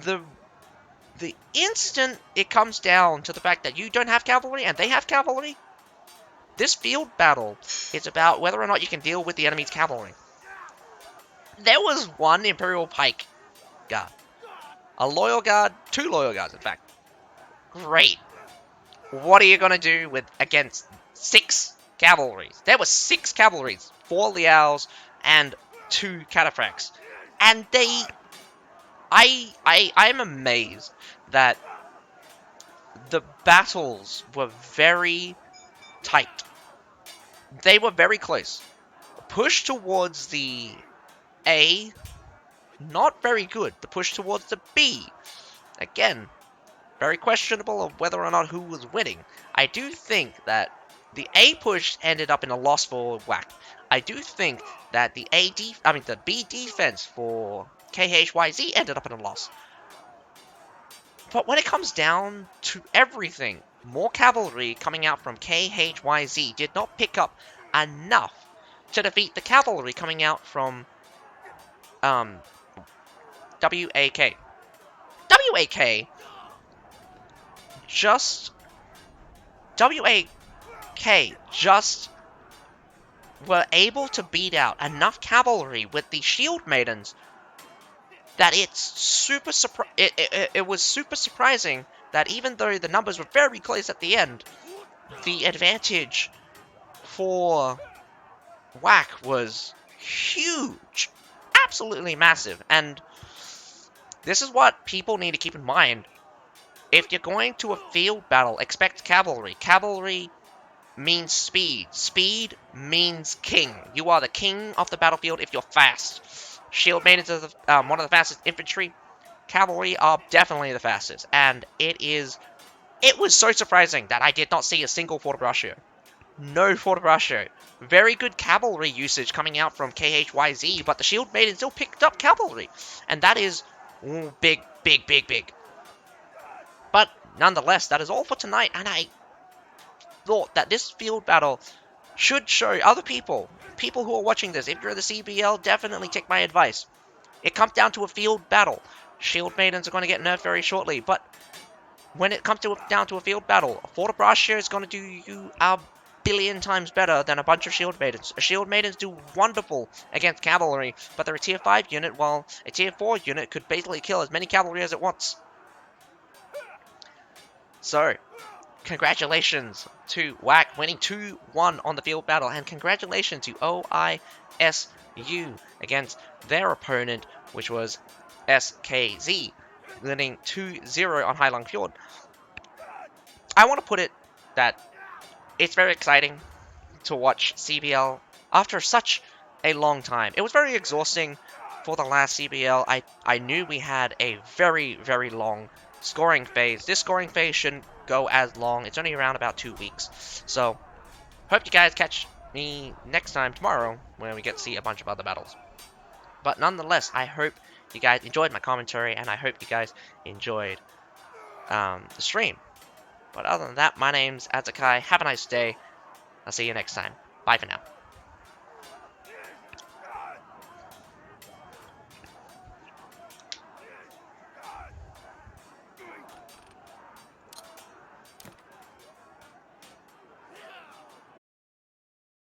Speaker 1: the instant it comes down to the fact that you don't have cavalry and they have cavalry, this field battle is about whether or not you can deal with the enemy's cavalry. There was one Imperial Pike guard. A loyal guard, 2 loyal guards in fact. Great. What are you gonna do with against 6 cavalries? There were 6 cavalries, 4 Liaos and 2 cataphracts. And they... I'm amazed that the battles were very tight. They were very close. Push towards the A, not very good. The push towards the B, again, very questionable of whether or not who was winning. I do think that the A push ended up in a loss for Whack. I do think that the B defense for KHYZ ended up in a loss. But when it comes down to everything, more cavalry coming out from KHYZ did not pick up enough to defeat the cavalry coming out from WAK. WAK just were able to beat out enough cavalry with the shield maidens that it was super surprising that even though the numbers were very close at the end, the advantage for Whack was huge. Absolutely massive. And this is what people need to keep in mind. If you're going to a field battle, expect cavalry. Cavalry means speed. Speed means king. You are the king of the battlefield if you're fast. Shield maidens are one of the fastest infantry. Cavalry are definitely the fastest. And it was so surprising that I did not see a single forte. No forte. Very good cavalry usage coming out from KHYZ, but the shield maiden still picked up cavalry. And that is big. But nonetheless, that is all for tonight, and I thought that this field battle should show other people who are watching this. If you're in the CBL, definitely take my advice. It comes down to a field battle. Shield maidens are going to get nerfed very shortly, but when it comes down to a field battle, a Forte Braccio is going to do you a billion times better than a bunch of shield maidens. Shield maidens do wonderful against cavalry, but they're a tier 5 unit, while a tier 4 unit could basically kill as many cavalry as it wants. So, congratulations to Whack winning 2-1 on the field battle, and congratulations to OISU against their opponent, which was SKZ, winning 2-0 on Heilong Fjord. I want to put it that it's very exciting to watch CBL after such a long time. It was very exhausting for the last CBL. I knew we had a very, very long scoring phase. This scoring phase shouldn't go as long. It's only around about 2 weeks. So, hope you guys catch me next time tomorrow when we get to see a bunch of other battles. But nonetheless, I hope you guys enjoyed my commentary, and I hope you guys enjoyed the stream. But other than that, my name's Azakai. Have a nice day. I'll see you next time. Bye for now.